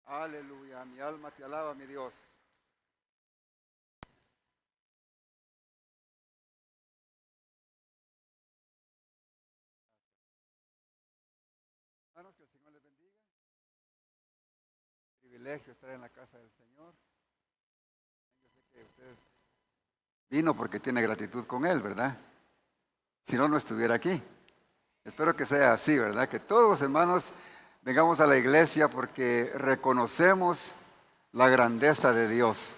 Aleluya, mi alma te alaba, mi Dios. Hermanos, que el Señor les bendiga. Privilegio estar en la casa del Señor. Yo sé que usted vino porque tiene gratitud con Él, ¿verdad? Si no, no estuviera aquí. Espero que sea así, ¿verdad? Que todos, hermanos, vengamos a la iglesia porque reconocemos la grandeza de Dios.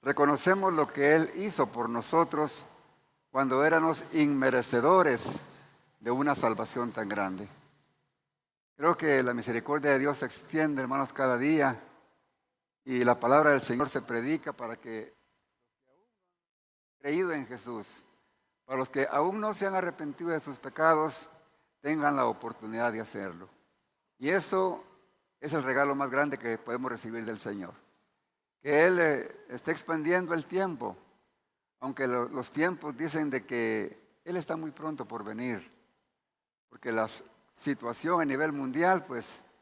Reconocemos lo que Él hizo por nosotros cuando éramos inmerecedores de una salvación tan grande. Creo que la misericordia de Dios se extiende, hermanos, cada día y la palabra del Señor se predica para que, creído en Jesús, para los que aún no se han arrepentido de sus pecados, tengan la oportunidad de hacerlo. Y eso es el regalo más grande que podemos recibir del Señor. Que Él esté expandiendo el tiempo, aunque los tiempos dicen de que Él está muy pronto por venir, porque la situación a nivel mundial, pues,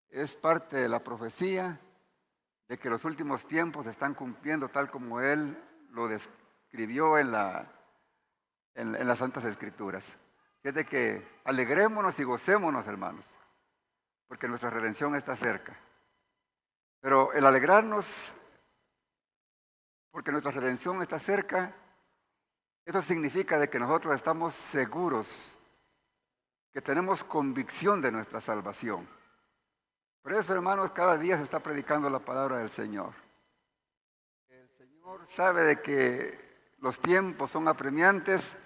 es parte de la profecía de que los últimos tiempos se están cumpliendo tal como Él lo describió en las Santas Escrituras. Es de que alegrémonos y gocémonos, hermanos, porque nuestra redención está cerca. Pero el alegrarnos porque nuestra redención está cerca, eso significa de que nosotros estamos seguros, que tenemos convicción de nuestra salvación. Por eso, hermanos, cada día se está predicando la palabra del Señor. El Señor sabe de que los tiempos son apremiantes,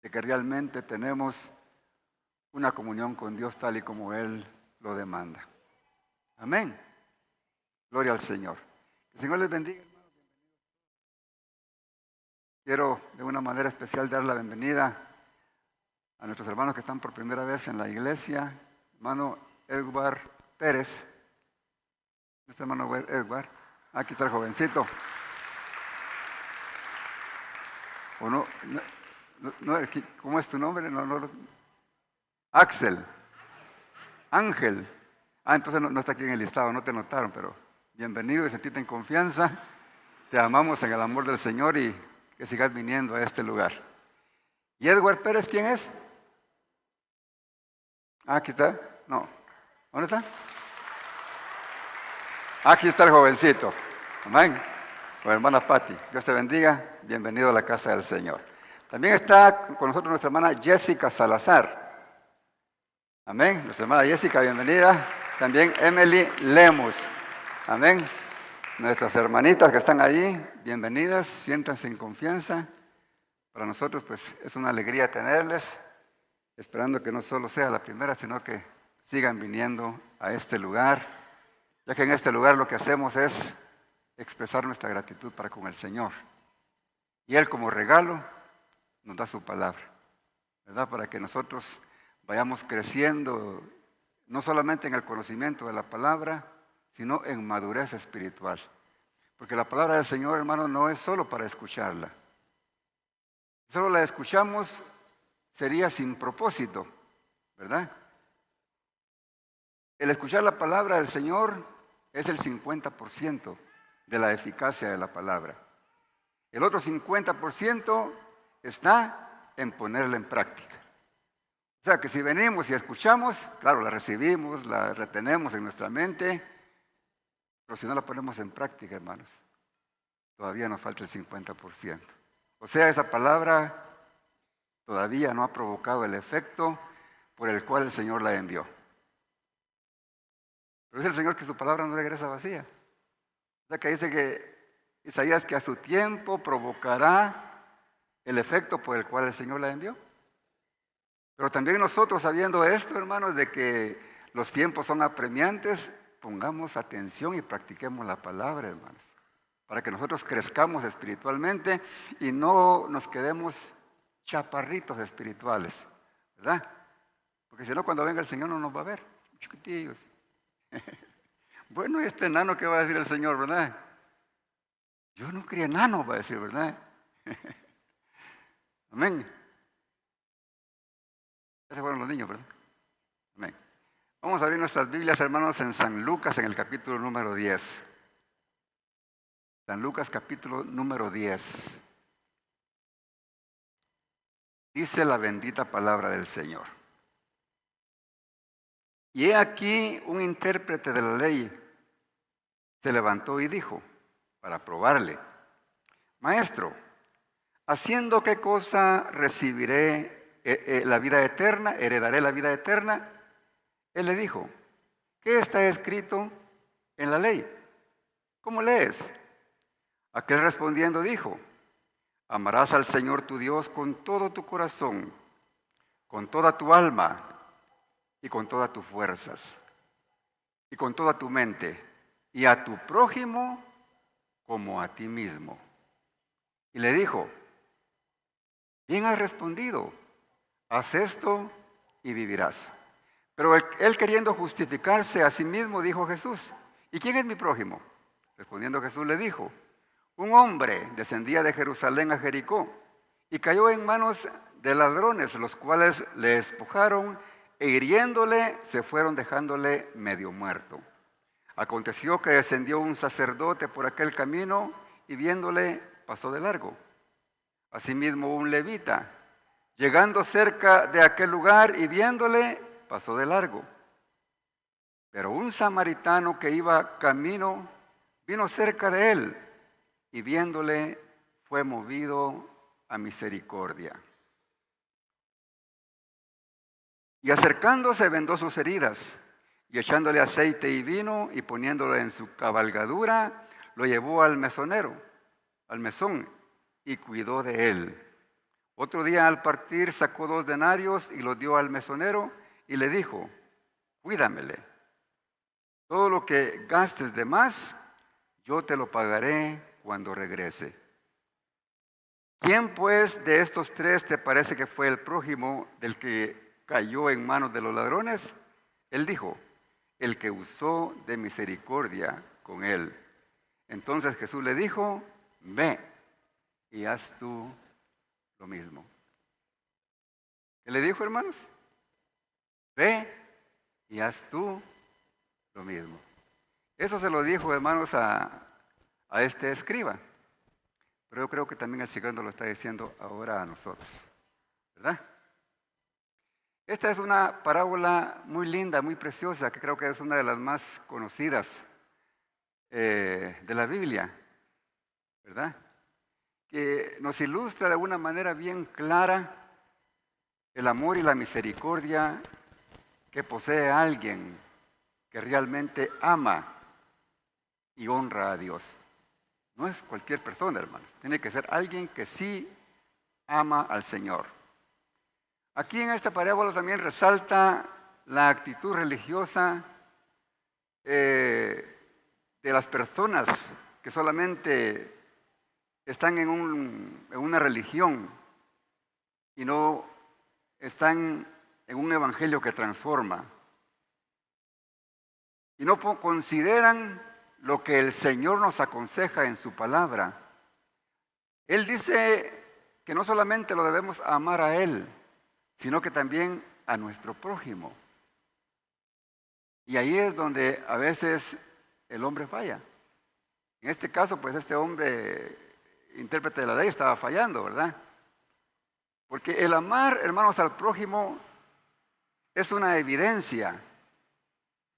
de que realmente tenemos una comunión con Dios tal y como Él lo demanda. Amén. Gloria al Señor. Que el Señor les bendiga, hermanos. Quiero de una manera especial dar la bienvenida a nuestros hermanos que están por primera vez en la iglesia. Hermano Edward Pérez. Este hermano Edward. Aquí está el jovencito. ¿O no? ¿Cómo es tu nombre? Axel. Ángel. Entonces no está aquí en el listado, no te notaron, pero bienvenido y sentite en confianza. Te amamos en el amor del Señor y que sigas viniendo a este lugar. ¿Y Edward Pérez quién es? Aquí está. No. ¿Dónde está? Aquí está el jovencito. Amén. Con hermana Patti. Dios te bendiga. Bienvenido a la casa del Señor. También está con nosotros nuestra hermana Jessica Salazar. Amén. Nuestra hermana Jessica, bienvenida. También Emily Lemus. Amén. Nuestras hermanitas que están allí, bienvenidas. Siéntanse en confianza. Para nosotros, pues, es una alegría tenerles. Esperando que no solo sea la primera, sino que sigan viniendo a este lugar, ya que en este lugar lo que hacemos es expresar nuestra gratitud para con el Señor. Y Él como regalo nos da su palabra, ¿verdad? Para que nosotros vayamos creciendo, no solamente en el conocimiento de la palabra, sino en madurez espiritual. Porque la palabra del Señor, hermano, no es solo para escucharla. Si solo la escuchamos, sería sin propósito, ¿verdad? El escuchar la palabra del Señor es el 50% de la eficacia de la palabra. El otro 50% está en ponerla en práctica. O sea que si venimos y escuchamos, claro, la recibimos, la retenemos en nuestra mente, pero si no la ponemos en práctica, hermanos, todavía nos falta el 50%. O sea, esa palabra todavía no ha provocado el efecto por el cual el Señor la envió. Pero es el Señor que su palabra no regresa vacía. O sea que dice que Isaías que a su tiempo provocará el efecto por el cual el Señor la envió. Pero también nosotros, sabiendo esto, hermanos, de que los tiempos son apremiantes, pongamos atención y practiquemos la palabra, hermanos, para que nosotros crezcamos espiritualmente y no nos quedemos chaparritos espirituales, ¿verdad? Porque si no, cuando venga el Señor no nos va a ver, chiquitillos. Bueno, este enano, ¿qué va a decir el Señor, verdad? Yo no crié enano, va a decir, ¿verdad? Amén. Esos fueron los niños, ¿verdad? Amén. Vamos a abrir nuestras Biblias, hermanos, en San Lucas, en el capítulo número 10. San Lucas, capítulo número 10. Dice la bendita palabra del Señor. Y he aquí un intérprete de la ley se levantó y dijo, para probarle, Maestro, ¿haciendo qué cosa recibiré la vida eterna? ¿Heredaré la vida eterna? Él le dijo, ¿qué está escrito en la ley? ¿Cómo lees? Aquel respondiendo dijo, amarás al Señor tu Dios con todo tu corazón, con toda tu alma y con todas tus fuerzas y con toda tu mente y a tu prójimo como a ti mismo. Y le dijo, bien has respondido, haz esto y vivirás. Pero él queriendo justificarse a sí mismo, dijo Jesús, ¿y quién es mi prójimo? Respondiendo Jesús le dijo, un hombre descendía de Jerusalén a Jericó y cayó en manos de ladrones, los cuales le despojaron e hiriéndole se fueron dejándole medio muerto. Aconteció que descendió un sacerdote por aquel camino y viéndole pasó de largo. Asimismo un levita, llegando cerca de aquel lugar y viéndole pasó de largo. Pero un samaritano que iba camino vino cerca de él y viéndole fue movido a misericordia. Y acercándose vendó sus heridas y echándole aceite y vino y poniéndolo en su cabalgadura, lo llevó al mesonero, al mesón, y cuidó de él. Otro día al partir sacó 2 denarios y los dio al mesonero y le dijo, cuídamele. Todo lo que gastes de más, yo te lo pagaré cuando regrese. ¿Quién pues de estos 3 te parece que fue el prójimo del que cayó en manos de los ladrones? Él dijo, el que usó de misericordia con él. Entonces Jesús le dijo, ve y haz tú lo mismo. ¿Qué le dijo, hermanos? Ve y haz tú lo mismo. Eso se lo dijo, hermanos, a este escriba. Pero yo creo que también el Señor nos lo está diciendo ahora a nosotros, ¿verdad? Esta es una parábola muy linda, muy preciosa, que creo que es una de las más conocidas de la Biblia, ¿verdad? Que nos ilustra de una manera bien clara el amor y la misericordia que posee alguien que realmente ama y honra a Dios. No es cualquier persona, hermanos. Tiene que ser alguien que sí ama al Señor. Aquí en esta parábola también resalta la actitud religiosa de las personas que solamente están en una religión y no están en un evangelio que transforma. Y no consideran lo que el Señor nos aconseja en su palabra. Él dice que no solamente lo debemos amar a Él, sino que también a nuestro prójimo. Y ahí es donde a veces el hombre falla. En este caso, pues este hombre, intérprete de la ley, estaba fallando, ¿verdad? Porque el amar, hermanos, al prójimo es una evidencia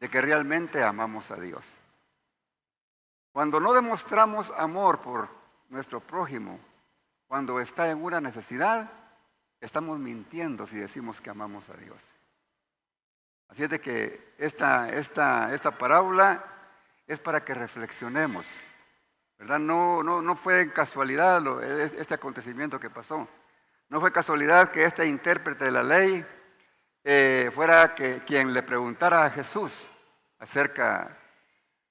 de que realmente amamos a Dios. Cuando no demostramos amor por nuestro prójimo, cuando está en una necesidad, estamos mintiendo si decimos que amamos a Dios. Así es de que esta parábola es para que reflexionemos, ¿verdad? No fue casualidad este acontecimiento que pasó. No fue casualidad que este intérprete de la ley fuera quien le preguntara a Jesús acerca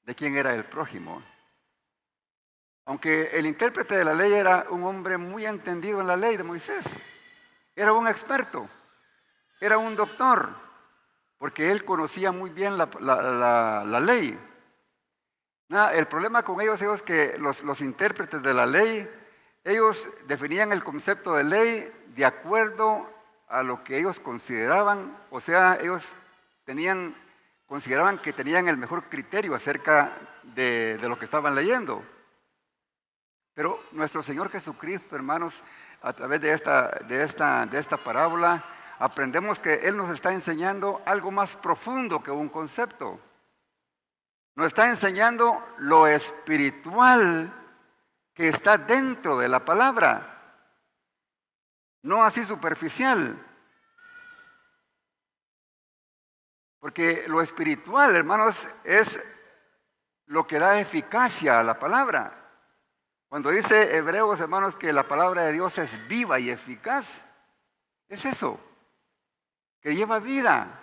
de quién era el prójimo. Aunque el intérprete de la ley era un hombre muy entendido en la ley de Moisés, era un experto, era un doctor, porque él conocía muy bien la ley. El problema con ellos es que los intérpretes de la ley, ellos definían el concepto de ley de acuerdo a lo que ellos consideraban, o sea, ellos consideraban que tenían el mejor criterio acerca de lo que estaban leyendo. Pero nuestro Señor Jesucristo, hermanos, a través de esta parábola, aprendemos que Él nos está enseñando algo más profundo que un concepto. Nos está enseñando lo espiritual que está dentro de la palabra, no así superficial. Porque lo espiritual, hermanos, es lo que da eficacia a la palabra. Cuando dice Hebreos, hermanos, que la palabra de Dios es viva y eficaz, es eso, que lleva vida.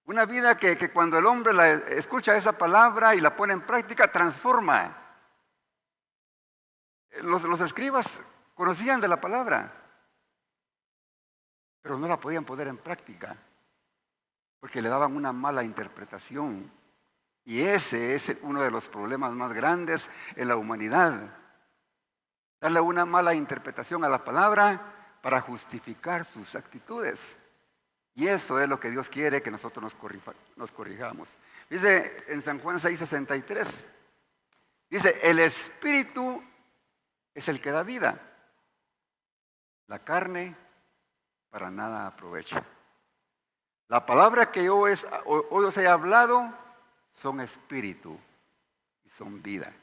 Una vida que cuando el hombre escucha esa palabra y la pone en práctica, transforma. Los escribas conocían de la palabra, pero no la podían poner en práctica, porque le daban una mala interpretación. Y ese es uno de los problemas más grandes en la humanidad. Darle una mala interpretación a la palabra para justificar sus actitudes. Y eso es lo que Dios quiere que nosotros nos corrijamos. Dice en San Juan 6:63, dice, el Espíritu es el que da vida. La carne para nada aprovecha. La palabra que hoy os he hablado son espíritu y son vida.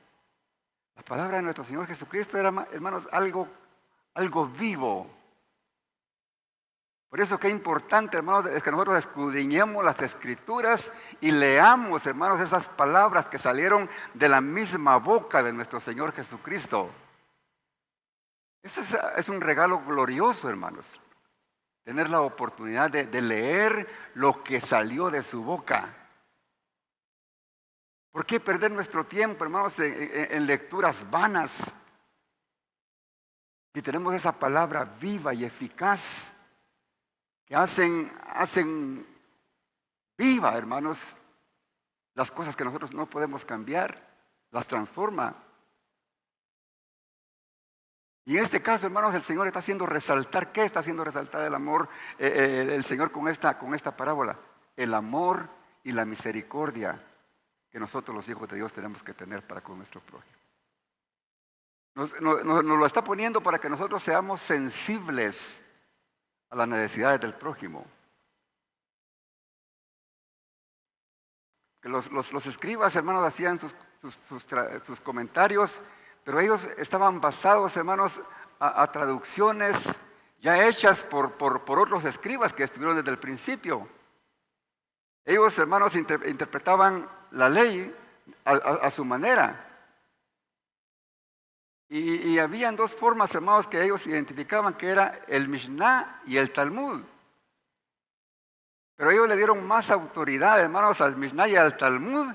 La palabra de nuestro Señor Jesucristo era, hermanos, algo vivo. Por eso qué importante, hermanos, es que nosotros escudriñemos las Escrituras y leamos, hermanos, esas palabras que salieron de la misma boca de nuestro Señor Jesucristo. Eso es un regalo glorioso, hermanos. Tener la oportunidad de leer lo que salió de su boca. ¿Por qué perder nuestro tiempo, hermanos, en lecturas vanas? Si tenemos esa palabra viva y eficaz, que hacen viva, hermanos, las cosas que nosotros no podemos cambiar, las transforma. Y en este caso, hermanos, el Señor está haciendo resaltar, ¿qué está haciendo resaltar el amor, el Señor con esta parábola? El amor y la misericordia que nosotros los hijos de Dios tenemos que tener para con nuestro prójimo. Nos lo está poniendo para que nosotros seamos sensibles a las necesidades del prójimo. Que los escribas, hermanos, hacían sus comentarios, pero ellos estaban basados, hermanos, a traducciones ya hechas por otros escribas que estuvieron desde el principio. Ellos, hermanos, interpretaban la ley a su manera. Y habían dos formas, hermanos, que ellos identificaban, que era el Mishnah y el Talmud. Pero ellos le dieron más autoridad, hermanos, al Mishnah y al Talmud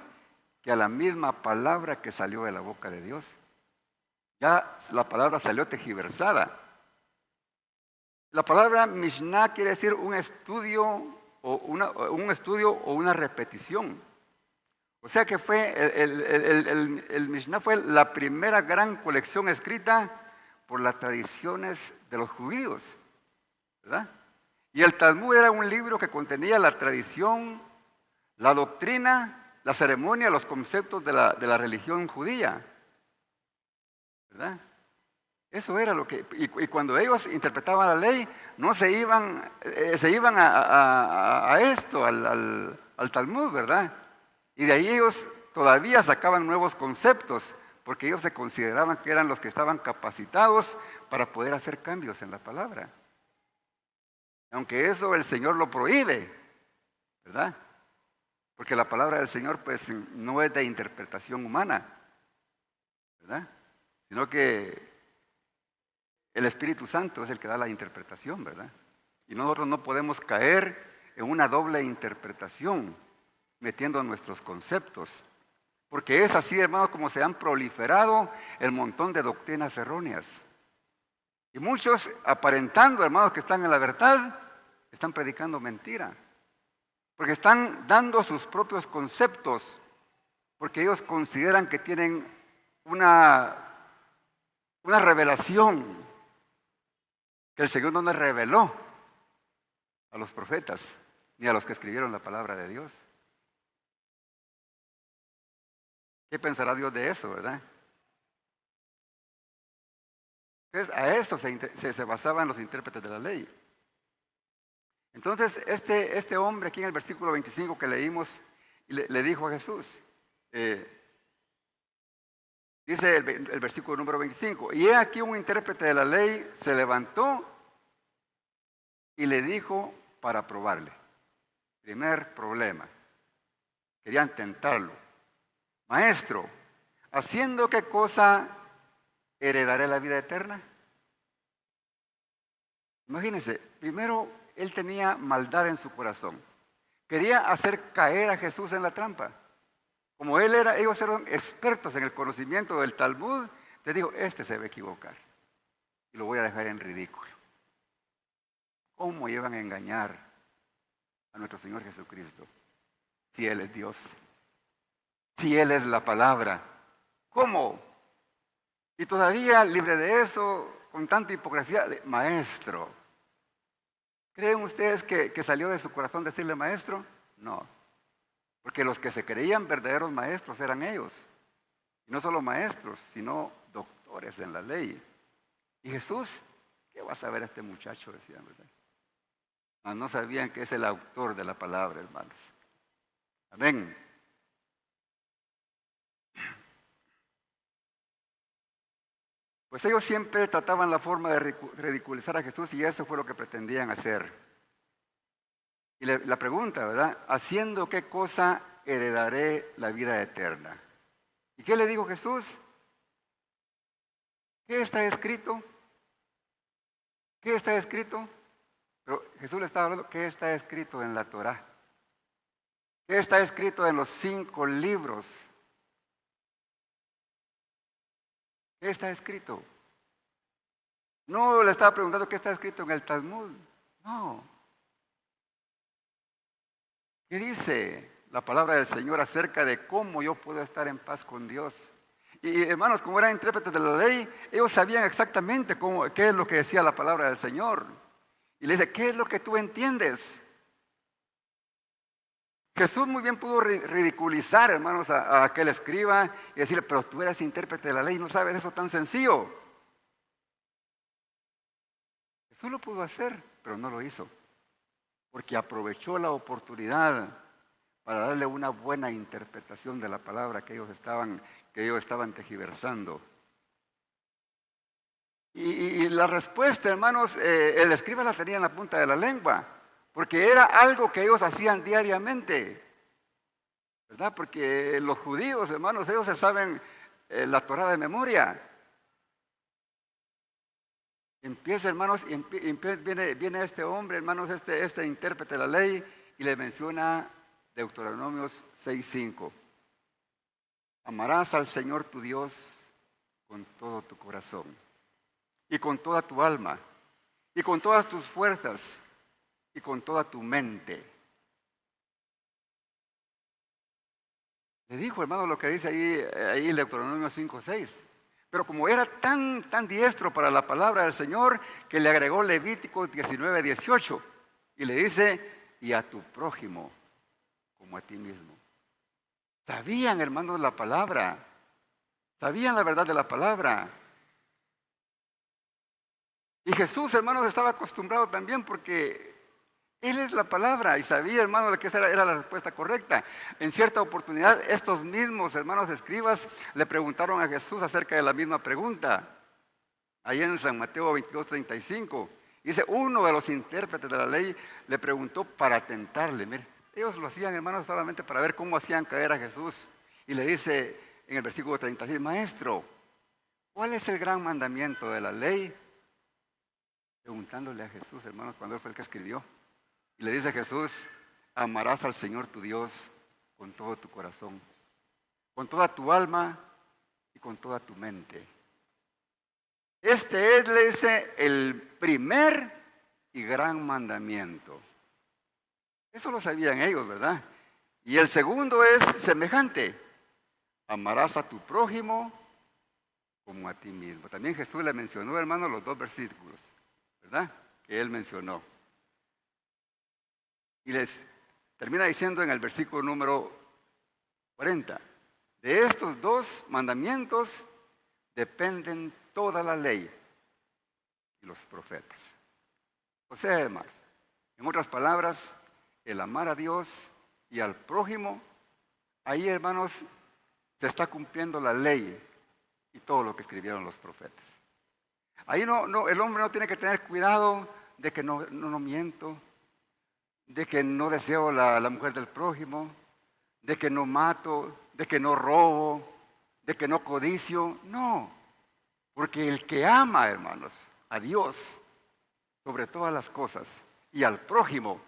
que a la misma palabra que salió de la boca de Dios. Ya la palabra salió tergiversada. La palabra Mishnah quiere decir un estudio o una repetición. O sea que el Mishnah fue la primera gran colección escrita por las tradiciones de los judíos, ¿verdad? Y el Talmud era un libro que contenía la tradición, la doctrina, la ceremonia, los conceptos de la religión judía, ¿verdad? Eso era lo que... Y cuando ellos interpretaban la ley, no se iban a esto, al Talmud, ¿verdad? Y de ahí ellos todavía sacaban nuevos conceptos, porque ellos se consideraban que eran los que estaban capacitados para poder hacer cambios en la palabra. Aunque eso el Señor lo prohíbe, ¿verdad? Porque la palabra del Señor pues no es de interpretación humana, ¿verdad? Sino que el Espíritu Santo es el que da la interpretación, ¿verdad? Y nosotros no podemos caer en una doble interpretación, metiendo nuestros conceptos. Porque es así, hermanos, como se han proliferado el montón de doctrinas erróneas. Y muchos, aparentando, hermanos, que están en la verdad, están predicando mentira. Porque están dando sus propios conceptos, porque ellos consideran que tienen una revelación que el Señor no les reveló a los profetas. ni a los que escribieron la palabra de Dios. ¿Qué pensará Dios de eso, verdad? Entonces, a eso se basaban los intérpretes de la ley. Entonces, este hombre aquí en el versículo 25 que leímos, le dijo a Jesús, dice el versículo número 25, y he aquí un intérprete de la ley se levantó y le dijo para probarle. Primer problema, querían tentarlo. Maestro, ¿haciendo qué cosa heredaré la vida eterna? Imagínense, primero él tenía maldad en su corazón. Quería hacer caer a Jesús en la trampa. Como ellos eran expertos en el conocimiento del Talmud, le dijo, este se va a equivocar y lo voy a dejar en ridículo. ¿Cómo iban a engañar a nuestro Señor Jesucristo si Él es Dios? Si Él es la palabra. ¿Cómo? Y todavía libre de eso, con tanta hipocresía, maestro. ¿Creen ustedes que salió de su corazón decirle maestro? No. Porque los que se creían verdaderos maestros eran ellos. Y no solo maestros, sino doctores en la ley. Y Jesús, ¿qué va a saber este muchacho? Decían, ¿verdad? No sabían que es el autor de la palabra, hermanos. Amén. Pues ellos siempre trataban la forma de ridiculizar a Jesús y eso fue lo que pretendían hacer. Y la pregunta, ¿verdad? ¿Haciendo qué cosa heredaré la vida eterna? ¿Y qué le dijo Jesús? ¿Qué está escrito? ¿Qué está escrito? Pero Jesús le estaba hablando, ¿qué está escrito en la Torá? ¿Qué está escrito en los 5 libros? ¿Qué está escrito? No le estaba preguntando qué está escrito en el Talmud. No. ¿Qué dice la palabra del Señor acerca de cómo yo puedo estar en paz con Dios? Y hermanos, como eran intérpretes de la ley, ellos sabían exactamente qué es lo que decía la palabra del Señor. Y le dice, ¿qué es lo que tú entiendes? Jesús muy bien pudo ridiculizar, hermanos, a aquel escriba y decirle, pero tú eres intérprete de la ley, no sabes eso tan sencillo. Jesús lo pudo hacer, pero no lo hizo, porque aprovechó la oportunidad para darle una buena interpretación de la palabra que ellos estaban tergiversando. Y la respuesta, hermanos, el escriba la tenía en la punta de la lengua, porque era algo que ellos hacían diariamente, ¿verdad? Porque los judíos, hermanos, ellos se saben la Torá de memoria. Empieza, hermanos, viene este hombre, hermanos, este intérprete de la ley, y le menciona Deuteronomios 6:5. Amarás al Señor tu Dios con todo tu corazón, y con toda tu alma, y con todas tus fuerzas, y con toda tu mente. Le dijo, hermano, lo que dice ahí el Deuteronomio 5:6. Pero como era tan diestro para la palabra del Señor, que le agregó Levítico 19:18. Y le dice, y a tu prójimo como a ti mismo. Sabían, hermanos, la palabra. Sabían la verdad de la palabra. Y Jesús, hermanos, estaba acostumbrado también porque Él es la palabra y sabía, hermanos, que esa era la respuesta correcta. En cierta oportunidad, estos mismos hermanos escribas le preguntaron a Jesús acerca de la misma pregunta. Ahí en San Mateo 22:35. Dice, uno de los intérpretes de la ley le preguntó para tentarle. Mire, ellos lo hacían, hermanos, solamente para ver cómo hacían caer a Jesús. Y le dice en el versículo 36, maestro, ¿cuál es el gran mandamiento de la ley? Preguntándole a Jesús, hermanos, cuando él fue el que escribió. Y le dice a Jesús, amarás al Señor tu Dios con todo tu corazón, con toda tu alma y con toda tu mente. Este es, le dice, el primer y gran mandamiento. Eso lo sabían ellos, ¿verdad? Y el segundo es semejante. Amarás a tu prójimo como a ti mismo. También Jesús le mencionó, hermano, los 2 versículos, ¿verdad? Que él mencionó. Y les termina diciendo en el versículo número 40, de estos dos mandamientos dependen toda la ley y los profetas. O sea, hermanos, en otras palabras, el amar a Dios y al prójimo, ahí, hermanos, se está cumpliendo la ley y todo lo que escribieron los profetas. Ahí el hombre no tiene que tener cuidado de que no miento, de que no deseo la mujer del prójimo, de que no mato, de que no robo, de que no codicio. No, porque el que ama, hermanos, a Dios sobre todas las cosas y al prójimo,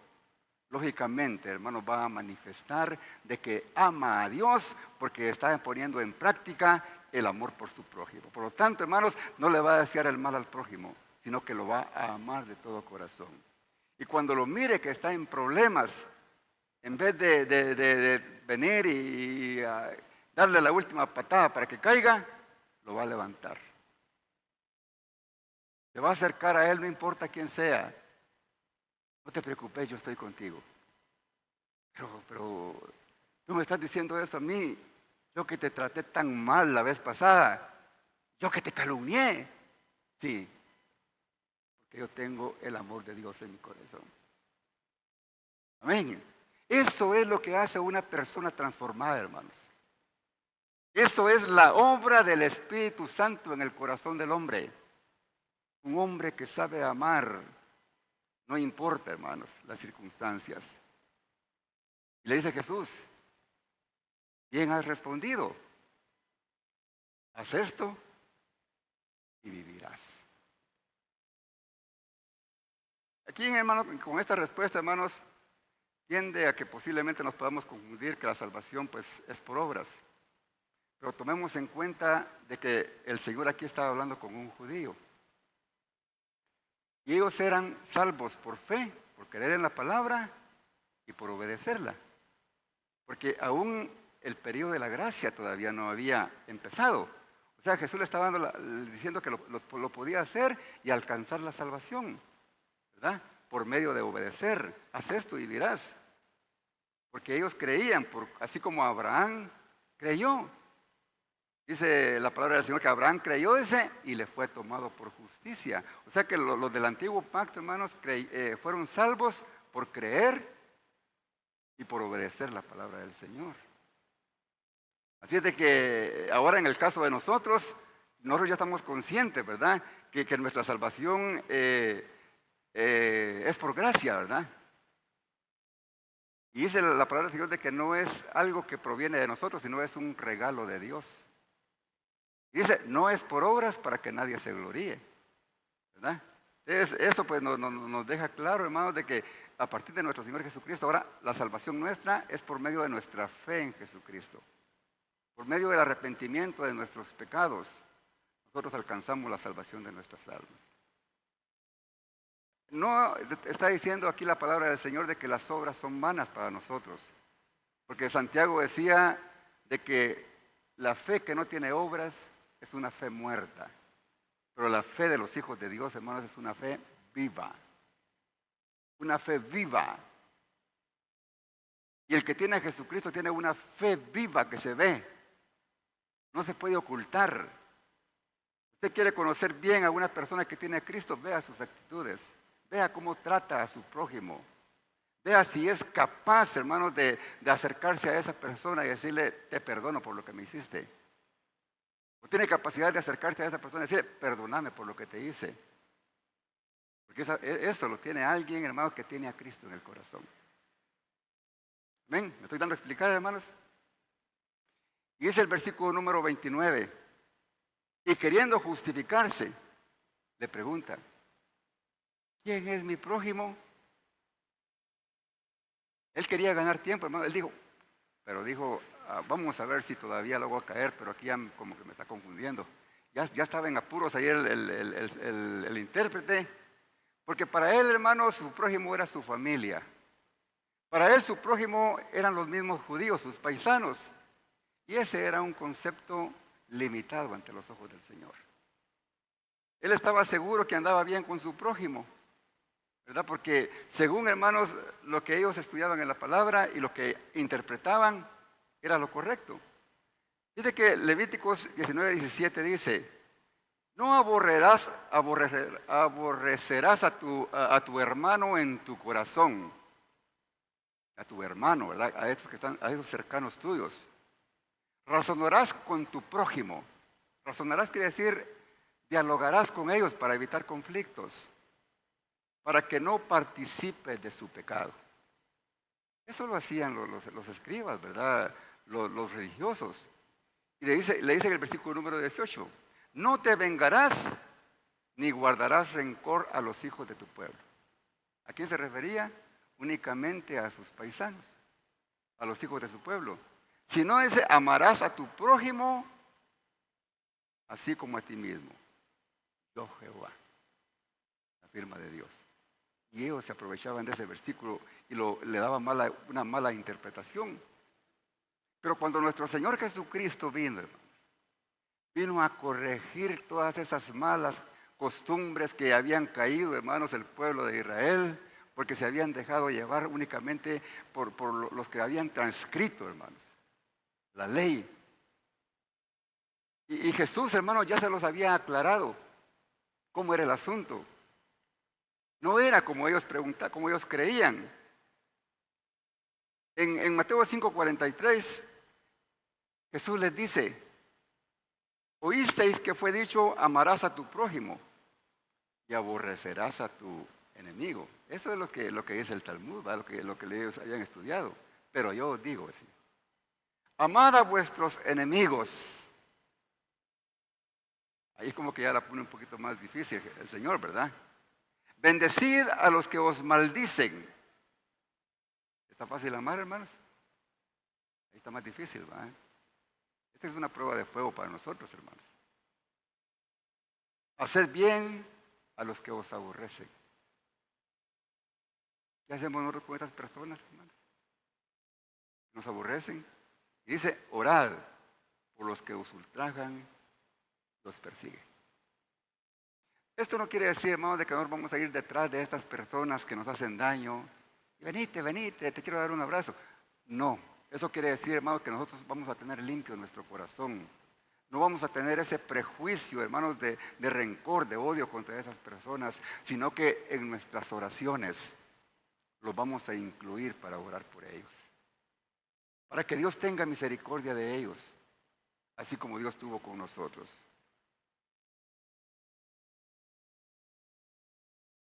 lógicamente, hermanos, va a manifestar de que ama a Dios porque está poniendo en práctica el amor por su prójimo. Por lo tanto, hermanos, no le va a desear el mal al prójimo, sino que lo va a amar de todo corazón. Y cuando lo mire que está en problemas, en vez de venir y darle la última patada para que caiga, lo va a levantar. Se va a acercar a él, no importa quién sea. No te preocupes, yo estoy contigo. Pero tú me estás diciendo eso a mí. Yo que te traté tan mal la vez pasada. Yo que te calumnié. Sí, porque yo tengo el amor de Dios en mi corazón. Amén. Eso es lo que hace una persona transformada, hermanos. Eso es la obra del Espíritu Santo en el corazón del hombre. Un hombre que sabe amar, no importa, hermanos, las circunstancias. Y le dice Jesús, bien has respondido, haz esto y vivirás. Aquí, hermanos, con esta respuesta, hermanos, tiende a que posiblemente nos podamos confundir que la salvación pues es por obras. Pero tomemos en cuenta de que el Señor aquí estaba hablando con un judío. Y ellos eran salvos por fe, por creer en la palabra y por obedecerla. Porque aún el periodo de la gracia todavía no había empezado. O sea, Jesús le estaba diciendo que lo podía hacer y alcanzar la salvación, ¿verdad? Por medio de obedecer. Haz esto y vivirás. Porque ellos creían, así como Abraham creyó. Dice la palabra del Señor que Abraham creyó y le fue tomado por justicia. O sea que los del antiguo pacto, hermanos, fueron salvos por creer y por obedecer la palabra del Señor. Así es de que ahora en el caso de nosotros ya estamos conscientes, ¿verdad? Que nuestra salvación es por gracia, ¿verdad? Y dice la palabra del Señor de que no es algo que proviene de nosotros, sino es un regalo de Dios. Dice, no es por obras para que nadie se gloríe, ¿verdad? Entonces, eso pues nos deja claro, hermanos, de que a partir de nuestro Señor Jesucristo, ahora la salvación nuestra es por medio de nuestra fe en Jesucristo. Por medio del arrepentimiento de nuestros pecados, nosotros alcanzamos la salvación de nuestras almas. No está diciendo aquí la palabra del Señor de que las obras son vanas para nosotros. Porque Santiago decía de que la fe que no tiene obras es una fe muerta. Pero la fe de los hijos de Dios, hermanos, es una fe viva. Una fe viva. Y el que tiene a Jesucristo tiene una fe viva que se ve. No se puede ocultar. Usted quiere conocer bien a una persona que tiene a Cristo, vea sus actitudes. Vea cómo trata a su prójimo. Vea si es capaz, hermanos, de acercarse a esa persona y decirle, te perdono por lo que me hiciste. O tiene capacidad de acercarse a esa persona y decirle, perdóname por lo que te hice. Porque eso lo tiene alguien, hermano, que tiene a Cristo en el corazón. ¿Ven? ¿Me estoy dando a explicar, hermanos? Y dice el versículo número 29. Y queriendo justificarse, le pregunta, ¿quién es mi prójimo? Él quería ganar tiempo, hermano. Él dijo, vamos a ver si todavía lo voy a caer, pero aquí ya como que me está confundiendo. Ya estaba en apuros ayer el intérprete, porque para él, hermano, su prójimo era su familia. Para él su prójimo eran los mismos judíos, sus paisanos. Y ese era un concepto limitado ante los ojos del Señor. Él estaba seguro que andaba bien con su prójimo, ¿verdad? Porque según, hermanos, lo que ellos estudiaban en la palabra y lo que interpretaban era lo correcto. Dice que Levíticos 19:17 dice: no aborrecerás a tu hermano en tu corazón, a tu hermano, ¿verdad? A esos que están, a esos cercanos tuyos. Razonarás con tu prójimo. Razonarás quiere decir, dialogarás con ellos para evitar conflictos, para que no participes de su pecado. Eso lo hacían los escribas, ¿verdad? Los religiosos. Y le dice en el versículo número 18, no te vengarás ni guardarás rencor a los hijos de tu pueblo. ¿A quién se refería? Únicamente a sus paisanos, a los hijos de su pueblo. Sino ese, amarás a tu prójimo así como a ti mismo. Yo Jehová, la firma de Dios. Y ellos se aprovechaban de ese versículo y le daban una mala interpretación. Pero cuando nuestro Señor Jesucristo vino, hermanos, vino a corregir todas esas malas costumbres que habían caído, hermanos, el pueblo de Israel, porque se habían dejado llevar únicamente por los que habían transcrito, hermanos, la ley. Y Jesús, hermanos, ya se los había aclarado cómo era el asunto. No era como ellos preguntaban, como ellos creían. En Mateo 5:43, Jesús les dice: oísteis que fue dicho, amarás a tu prójimo y aborrecerás a tu enemigo. Eso es lo que dice el Talmud, ¿verdad? Lo que ellos habían estudiado. Pero yo os digo así: amad a vuestros enemigos. Ahí como que ya la pone un poquito más difícil el Señor, ¿verdad? Bendecid a los que os maldicen. ¿Está fácil amar, hermanos? Ahí está más difícil, ¿verdad? Esta es una prueba de fuego para nosotros, hermanos. Haced bien a los que os aborrecen. ¿Qué hacemos nosotros con estas personas, hermanos? Nos aborrecen. Y dice, orad por los que os ultrajan, los persiguen. Esto no quiere decir, hermanos, de que nosotros vamos a ir detrás de estas personas que nos hacen daño. Venite, te quiero dar un abrazo. No, eso quiere decir, hermanos, que nosotros vamos a tener limpio nuestro corazón. No vamos a tener ese prejuicio, hermanos, de rencor, de odio contra esas personas, sino que en nuestras oraciones los vamos a incluir para orar por ellos. Para que Dios tenga misericordia de ellos, así como Dios tuvo con nosotros.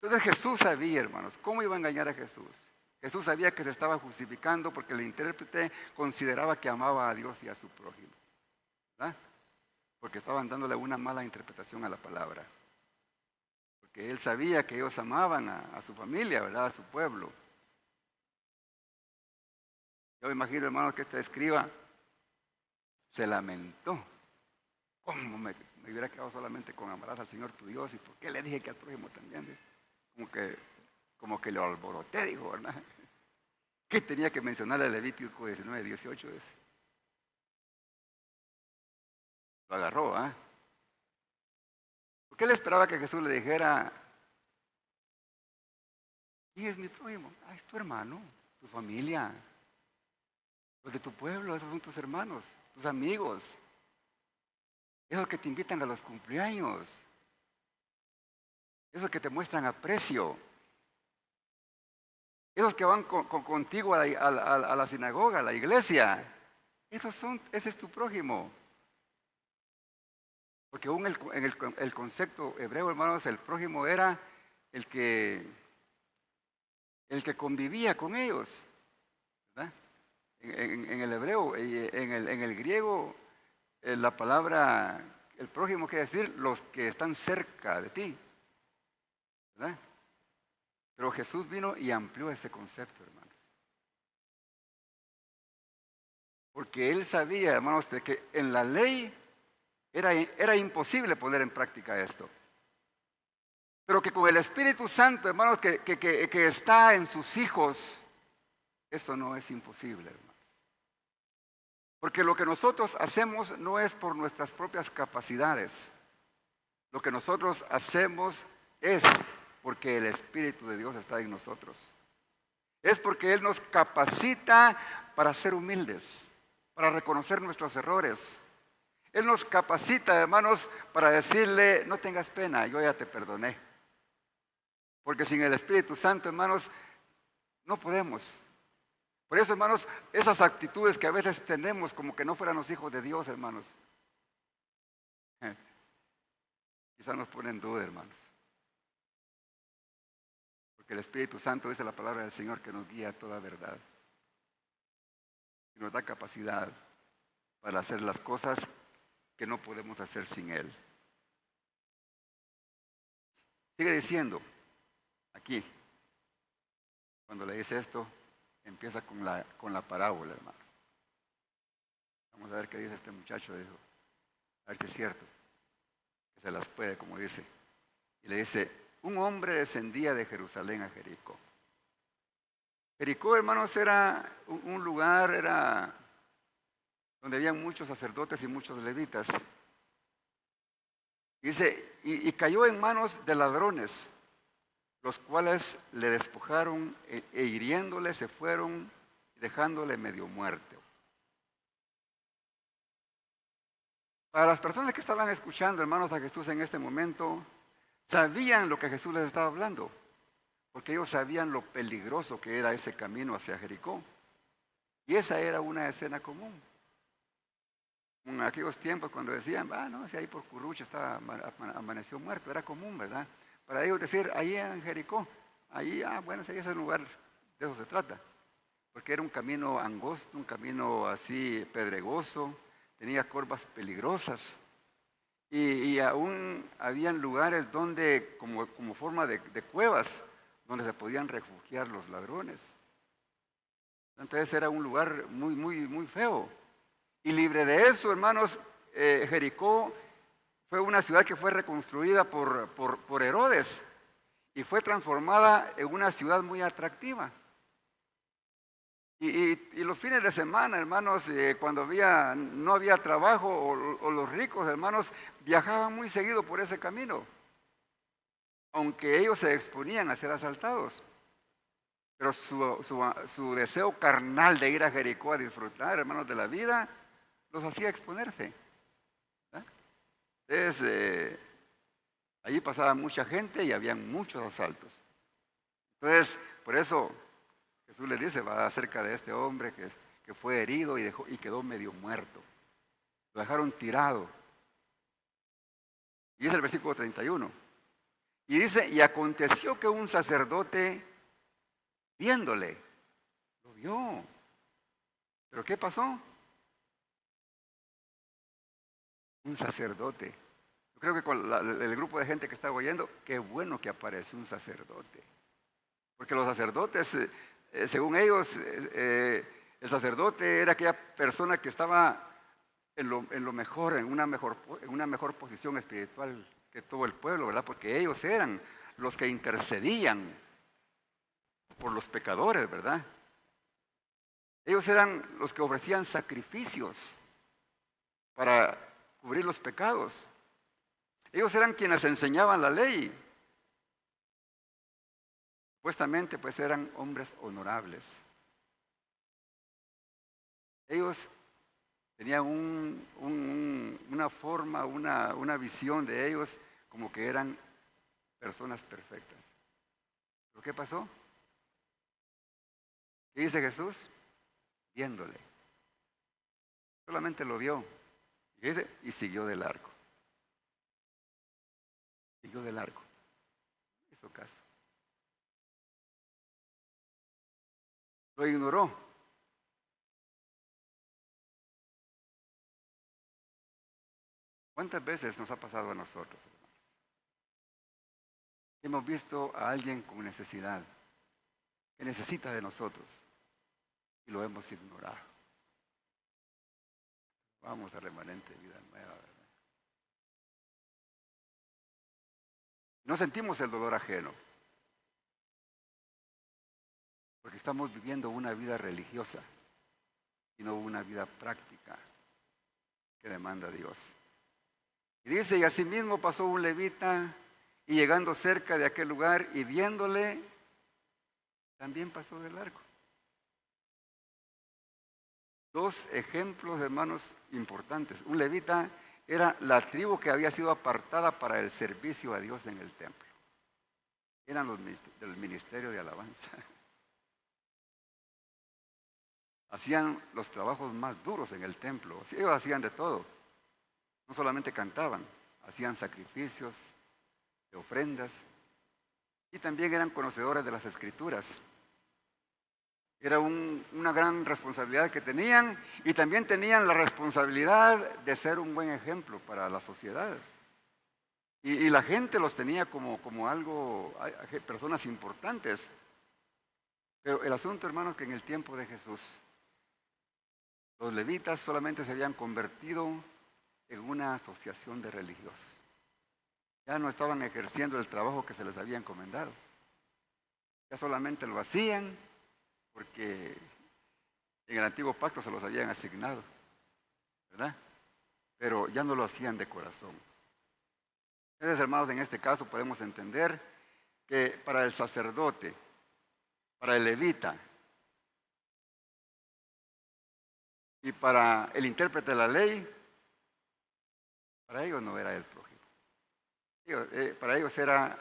Entonces Jesús sabía, hermanos, ¿cómo iba a engañar a Jesús? Jesús sabía que se estaba justificando porque el intérprete consideraba que amaba a Dios y a su prójimo, ¿verdad? Porque estaban dándole una mala interpretación a la palabra. Porque él sabía que ellos amaban a su familia, ¿verdad? A su pueblo. Yo me imagino, hermanos, que este escriba se lamentó. ¿Cómo me hubiera quedado solamente con amarás al Señor tu Dios? ¿Y por qué le dije que al prójimo también? Como que lo alboroté, dijo, ¿verdad? ¿Qué tenía que mencionarle a Levítico 19:18? Lo agarró, ¿ah? ¿Por qué le esperaba que Jesús le dijera, ¿quién es mi prójimo? Ah, es tu hermano, tu familia, los de tu pueblo, esos son tus hermanos, tus amigos, esos que te invitan a los cumpleaños, esos que te muestran aprecio, esos que van contigo a la sinagoga, a la iglesia. Ese es tu prójimo. Porque aún en el concepto hebreo, hermanos, el prójimo era el que convivía con ellos, ¿verdad? En el hebreo y en el griego, la palabra, el prójimo quiere decir los que están cerca de ti, ¿verdad? Pero Jesús vino y amplió ese concepto, hermanos. Porque él sabía, hermanos, de que en la ley era imposible poner en práctica esto. Pero que con el Espíritu Santo, hermanos, que está en sus hijos, eso no es imposible, hermanos. Porque lo que nosotros hacemos no es por nuestras propias capacidades. Lo que nosotros hacemos es porque el Espíritu de Dios está en nosotros. Es porque Él nos capacita para ser humildes, para reconocer nuestros errores. Él nos capacita, hermanos, para decirle, no tengas pena, yo ya te perdoné. Porque sin el Espíritu Santo, hermanos, no podemos. Por eso, hermanos, esas actitudes que a veces tenemos como que no fuéramos hijos de Dios, hermanos, quizás nos ponen en duda, hermanos. Porque el Espíritu Santo, dice la palabra del Señor, que nos guía a toda verdad. Y nos da capacidad para hacer las cosas que no podemos hacer sin Él. Sigue diciendo, aquí, cuando le dice esto, empieza con la parábola, hermanos. Vamos a ver qué dice este muchacho, dijo. A ver si es cierto, que se las puede, como dice. Y le dice, un hombre descendía de Jerusalén a Jericó. Jericó, hermanos, era un lugar, era donde había muchos sacerdotes y muchos levitas. Dice, y cayó en manos de ladrones, los cuales le despojaron e hiriéndole se fueron, dejándole medio muerto. Para las personas que estaban escuchando, hermanos, a Jesús en este momento, sabían lo que Jesús les estaba hablando, porque ellos sabían lo peligroso que era ese camino hacia Jericó. Y esa era una escena común. En aquellos tiempos cuando decían, no, si ahí por Currucha amaneció muerto, era común, ¿verdad? Para ellos decir, ahí en Jericó, ahí, bueno, si ahí es el lugar, de eso se trata. Porque era un camino angosto, un camino así pedregoso, tenía curvas peligrosas. Y aún habían lugares donde, como forma de cuevas, donde se podían refugiar los ladrones. Entonces era un lugar muy, muy, muy feo. Y libre de eso, hermanos, Jericó fue una ciudad que fue reconstruida por Herodes y fue transformada en una ciudad muy atractiva. Y los fines de semana, hermanos, cuando no había trabajo o los ricos, hermanos, viajaban muy seguido por ese camino, aunque ellos se exponían a ser asaltados. Pero su deseo carnal de ir a Jericó a disfrutar, hermanos, de la vida, los hacía exponerse. Entonces, allí pasaba mucha gente y habían muchos asaltos. Entonces, por eso Jesús les dice, va acerca de este hombre que fue herido y quedó medio muerto. Lo dejaron tirado. Y es el versículo 31. Y dice, y aconteció que un sacerdote, viéndole, lo vio. ¿Pero qué pasó? Un sacerdote. Yo creo que con el grupo de gente que estaba oyendo, qué bueno que apareció un sacerdote. Porque los sacerdotes, según ellos, el sacerdote era aquella persona que estaba en lo mejor, en una mejor posición espiritual que todo el pueblo, ¿verdad? Porque ellos eran los que intercedían por los pecadores, ¿verdad? Ellos eran los que ofrecían sacrificios para cubrir los pecados. Ellos eran quienes enseñaban la ley. Supuestamente, pues eran hombres honorables. Ellos tenían una forma, una visión de ellos como que eran personas perfectas. ¿Pero qué pasó? ¿Qué dice Jesús? Viéndole. Solamente lo vio. Y siguió de largo. Siguió de largo. Hizo caso. Lo ignoró. ¿Cuántas veces nos ha pasado a nosotros, hermanos? Hemos visto a alguien con necesidad, que necesita de nosotros, y lo hemos ignorado. Vamos a Remanente Vida Nueva, ¿verdad? No sentimos el dolor ajeno, porque estamos viviendo una vida religiosa y no una vida práctica que demanda Dios. Y dice, y asimismo pasó un levita Y llegando cerca de aquel lugar y viéndole, también pasó de largo. Dos ejemplos, hermanos, importantes. Un levita era la tribu que había sido apartada para el servicio a Dios en el templo. Eran los del ministerio de alabanza. Hacían los trabajos más duros en el templo. Ellos hacían de todo. No solamente cantaban, hacían sacrificios, de ofrendas. Y también eran conocedores de las Escrituras. Era una gran responsabilidad que tenían y también tenían la responsabilidad de ser un buen ejemplo para la sociedad. Y la gente los tenía como algo, personas importantes. Pero el asunto, hermanos, que en el tiempo de Jesús, los levitas solamente se habían convertido en una asociación de religiosos. Ya no estaban ejerciendo el trabajo que se les había encomendado. Ya solamente lo hacían porque en el antiguo pacto se los habían asignado, ¿verdad? Pero ya no lo hacían de corazón. Entonces, hermanos, en este caso podemos entender que para el sacerdote, para el levita y para el intérprete de la ley, para ellos no era el prójimo. Para ellos era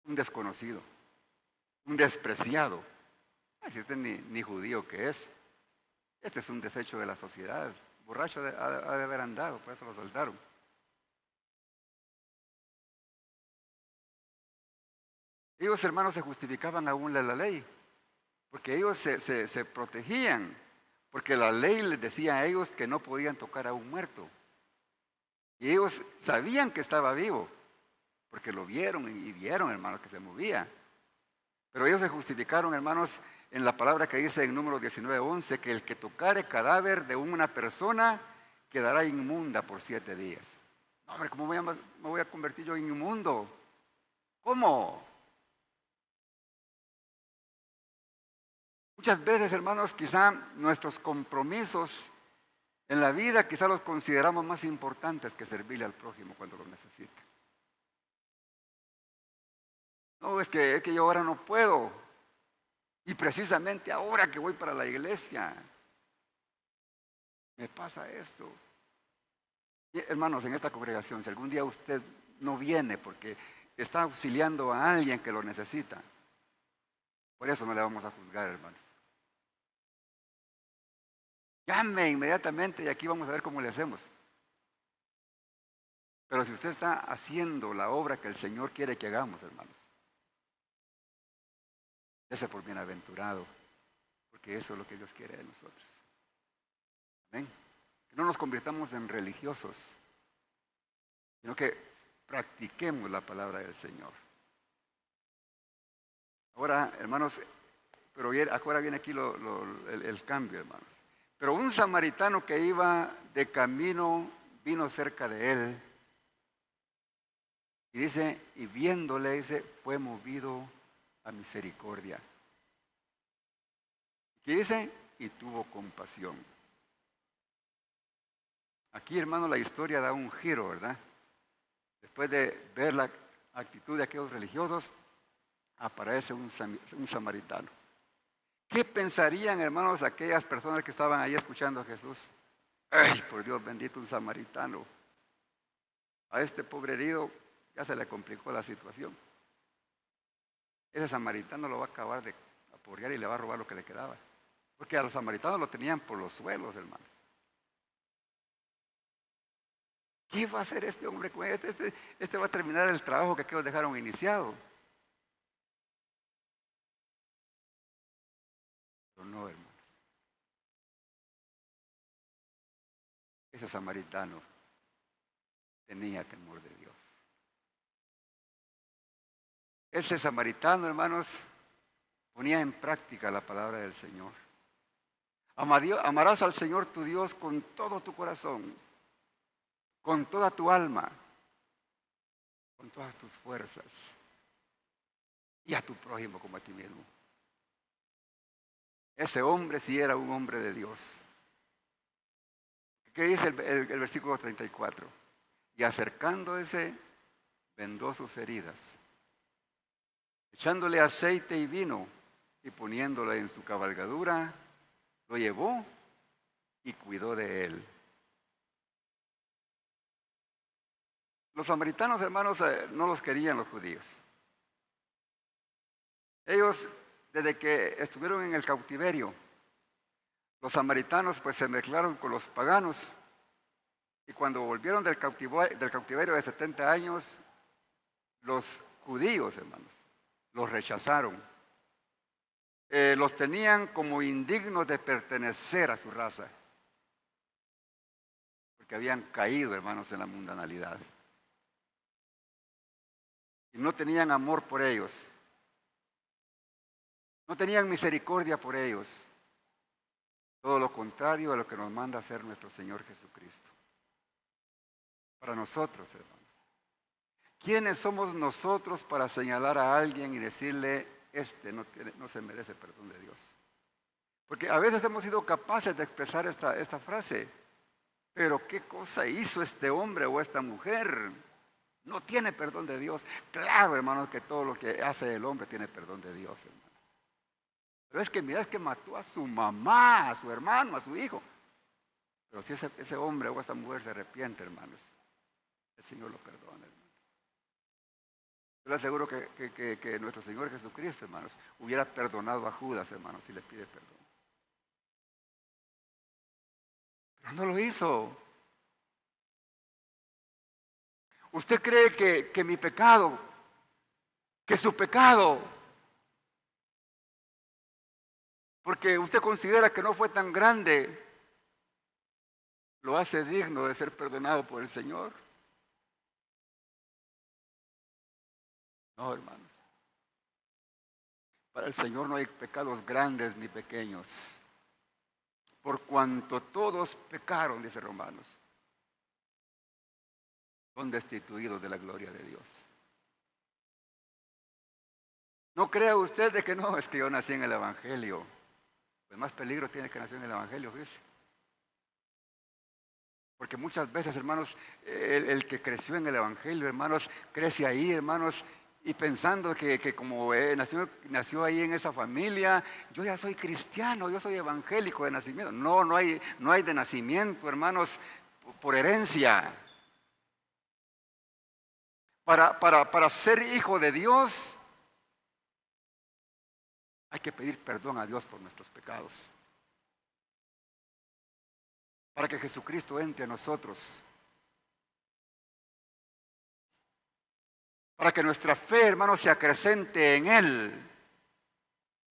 un desconocido, un despreciado. Si este ni judío que es, este es un desecho de la sociedad. Borracho ha de haber andado, por eso lo soltaron. Ellos, hermanos, se justificaban aún la ley, porque ellos se protegían, porque la ley les decía a ellos que no podían tocar a un muerto. Y ellos sabían que estaba vivo, porque lo vieron y vieron, hermanos, que se movía. Pero ellos se justificaron, hermanos, en la palabra que dice en Números 19:11, que el que tocare cadáver de una persona quedará inmunda por 7 días. No, hombre, ¿cómo me voy a convertir yo en inmundo? ¿Cómo? Muchas veces, hermanos, quizá nuestros compromisos en la vida quizá los consideramos más importantes que servirle al prójimo cuando lo necesita. No, es que yo ahora no puedo. Y precisamente ahora que voy para la iglesia, me pasa esto. Y, hermanos, en esta congregación, si algún día usted no viene porque está auxiliando a alguien que lo necesita, por eso no le vamos a juzgar, hermanos. Llame inmediatamente y aquí vamos a ver cómo le hacemos. Pero si usted está haciendo la obra que el Señor quiere que hagamos, hermanos, dése por bienaventurado, porque eso es lo que Dios quiere de nosotros. Amén. Que no nos convirtamos en religiosos, sino que practiquemos la palabra del Señor. Ahora, hermanos, pero ahora viene aquí el cambio, hermanos. Pero un samaritano que iba de camino vino cerca de él y dice, y viéndole, dice, fue movido a misericordia. ¿Qué dice? Y tuvo compasión. Aquí, hermano, la historia da un giro, ¿verdad? Después de ver la actitud de aquellos religiosos, aparece un samaritano. ¿Qué pensarían, hermanos, aquellas personas que estaban ahí escuchando a Jesús? ¡Ay, por Dios bendito, un samaritano! A este pobre herido ya se le complicó la situación. Ese samaritano lo va a acabar de aporrear y le va a robar lo que le quedaba. Porque a los samaritanos lo tenían por los suelos, hermanos. ¿Qué va a hacer este hombre con este va a terminar el trabajo que aquellos dejaron iniciado. Pero no, hermanos. Ese samaritano tenía temor de Dios. Ese samaritano, hermanos, ponía en práctica la palabra del Señor. Amarás al Señor tu Dios con todo tu corazón, con toda tu alma, con todas tus fuerzas, y a tu prójimo como a ti mismo. Ese hombre sí era un hombre de Dios. ¿Qué dice el versículo 34? Y acercándose, vendó sus heridas, echándole aceite y vino y poniéndolo en su cabalgadura, lo llevó y cuidó de él. Los samaritanos, hermanos, no los querían los judíos. Ellos, desde que estuvieron en el cautiverio, los samaritanos pues se mezclaron con los paganos. Y cuando volvieron del cautiverio de 70 años, los judíos, hermanos, los rechazaron. Los tenían como indignos de pertenecer a su raza, porque habían caído, hermanos, en la mundanalidad. Y no tenían amor por ellos. No tenían misericordia por ellos. Todo lo contrario a lo que nos manda hacer nuestro Señor Jesucristo. Para nosotros, hermanos. ¿Quiénes somos nosotros para señalar a alguien y decirle, no se merece perdón de Dios? Porque a veces hemos sido capaces de expresar esta frase, pero ¿qué cosa hizo este hombre o esta mujer? No tiene perdón de Dios. Claro, hermanos, que todo lo que hace el hombre tiene perdón de Dios, hermanos. Pero es que mira, es que mató a su mamá, a su hermano, a su hijo. Pero si ese hombre o esa mujer se arrepiente, hermanos, el Señor lo perdona, hermanos. Yo le aseguro que nuestro Señor Jesucristo, hermanos, hubiera perdonado a Judas, hermanos, si le pide perdón. Pero no lo hizo. ¿Usted cree que mi pecado, que su pecado, porque usted considera que no fue tan grande, lo hace digno de ser perdonado por el Señor? No, hermanos. Para el Señor no hay pecados grandes ni pequeños. Por cuanto todos pecaron, dice Romanos, son destituidos de la gloria de Dios. No crea usted de que no, es que yo nací en el Evangelio. Pues más peligro tiene que nacer en el Evangelio, fíjese. Porque muchas veces, hermanos, el que creció en el Evangelio, hermanos, crece ahí, hermanos, y pensando que como nació ahí en esa familia, yo ya soy cristiano, yo soy evangélico de nacimiento. No hay de nacimiento, hermanos, por herencia. Para ser hijo de Dios, hay que pedir perdón a Dios por nuestros pecados. Para que Jesucristo entre a nosotros. Para que nuestra fe, hermanos, se acrecente en Él.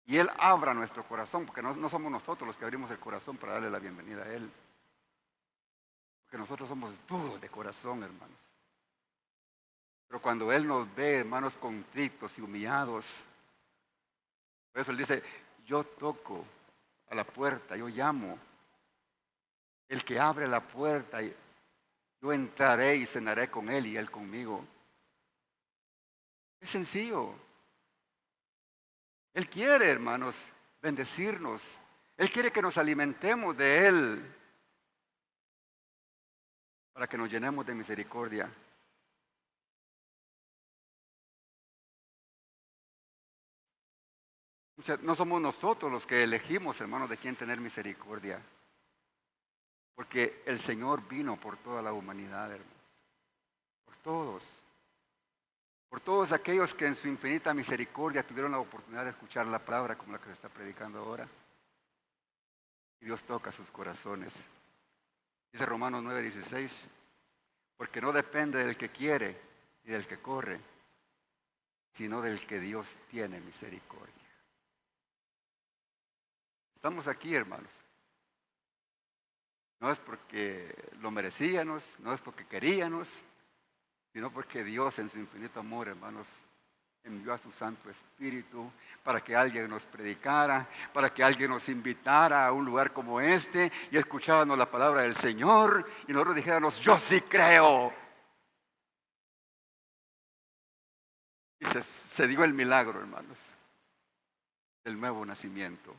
Y Él abra nuestro corazón, porque no somos nosotros los que abrimos el corazón para darle la bienvenida a Él. Porque nosotros somos duros de corazón, hermanos. Pero cuando Él nos ve, hermanos, contritos y humillados, por eso Él dice, yo toco a la puerta, yo llamo. El que abre la puerta, yo entraré y cenaré con Él y Él conmigo. Es sencillo. Él quiere, hermanos, bendecirnos. Él quiere que nos alimentemos de Él para que nos llenemos de misericordia. No somos nosotros los que elegimos, hermanos, de quién tener misericordia. Porque el Señor vino por toda la humanidad, hermanos. Por todos. Por todos aquellos que en su infinita misericordia tuvieron la oportunidad de escuchar la palabra como la que se está predicando ahora. Y Dios toca sus corazones. Dice Romanos 9:16, porque no depende del que quiere y del que corre, sino del que Dios tiene misericordia. Estamos aquí, hermanos. No es porque lo merecíamos, no es porque queríamos, sino porque Dios en su infinito amor, hermanos, envió a su Santo Espíritu para que alguien nos predicara, para que alguien nos invitara a un lugar como este y escucháramos la palabra del Señor y nosotros dijéramos, yo sí creo. Y se dio el milagro, hermanos, del nuevo nacimiento.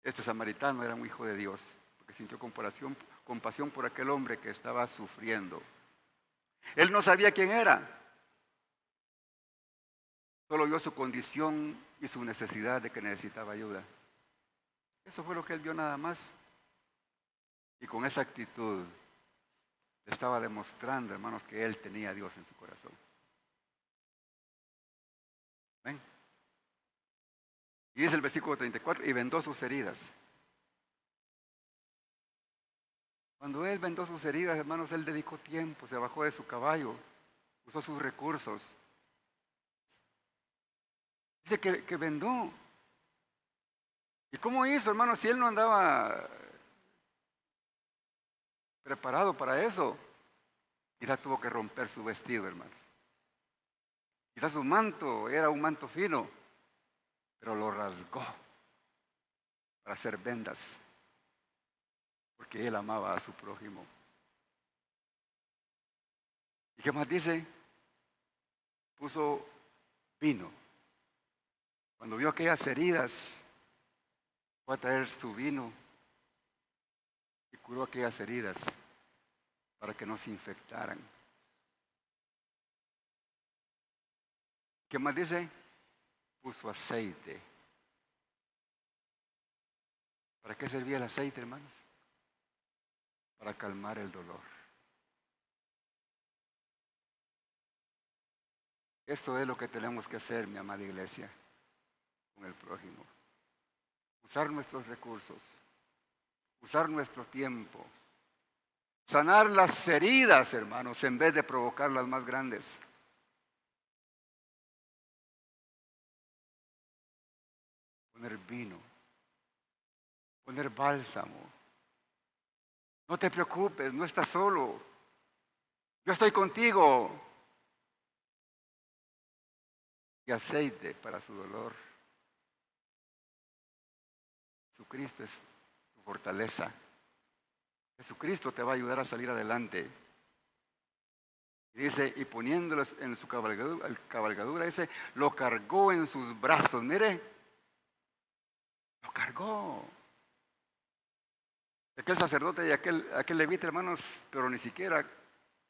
Este samaritano era un hijo de Dios, porque sintió compasión por aquel hombre que estaba sufriendo. Él no sabía quién era. Solo vio su condición y su necesidad de que necesitaba ayuda. Eso fue lo que él vio nada más. Y con esa actitud le estaba demostrando, hermanos, que él tenía a Dios en su corazón. ¿Ven? Y dice el versículo 34, y vendó sus heridas. Cuando él vendó sus heridas, hermanos, él dedicó tiempo, se bajó de su caballo, usó sus recursos. Dice que vendó. ¿Y cómo hizo, hermanos, si él no andaba preparado para eso? Quizás tuvo que romper su vestido, hermanos. Quizás su manto era un manto fino, pero lo rasgó para hacer vendas, porque él amaba a su prójimo. ¿Y qué más dice? Puso vino. Cuando vio aquellas heridas, fue a traer su vino y curó aquellas heridas para que no se infectaran. ¿Qué más dice? Puso aceite. ¿Para qué servía el aceite, hermanos? Para calmar el dolor. Eso es lo que tenemos que hacer, mi amada iglesia, con el prójimo. Usar nuestros recursos, usar nuestro tiempo, sanar las heridas, hermanos, en vez de provocar las más grandes. Poner vino, poner bálsamo. No te preocupes, no estás solo. Yo estoy contigo. Y aceite para su dolor. Jesucristo es tu fortaleza. Jesucristo te va a ayudar a salir adelante. Y dice, y poniéndolo en su cabalgadura, dice, lo cargó en sus brazos. Mire, lo cargó. Aquel sacerdote y aquel levita, hermanos, pero ni siquiera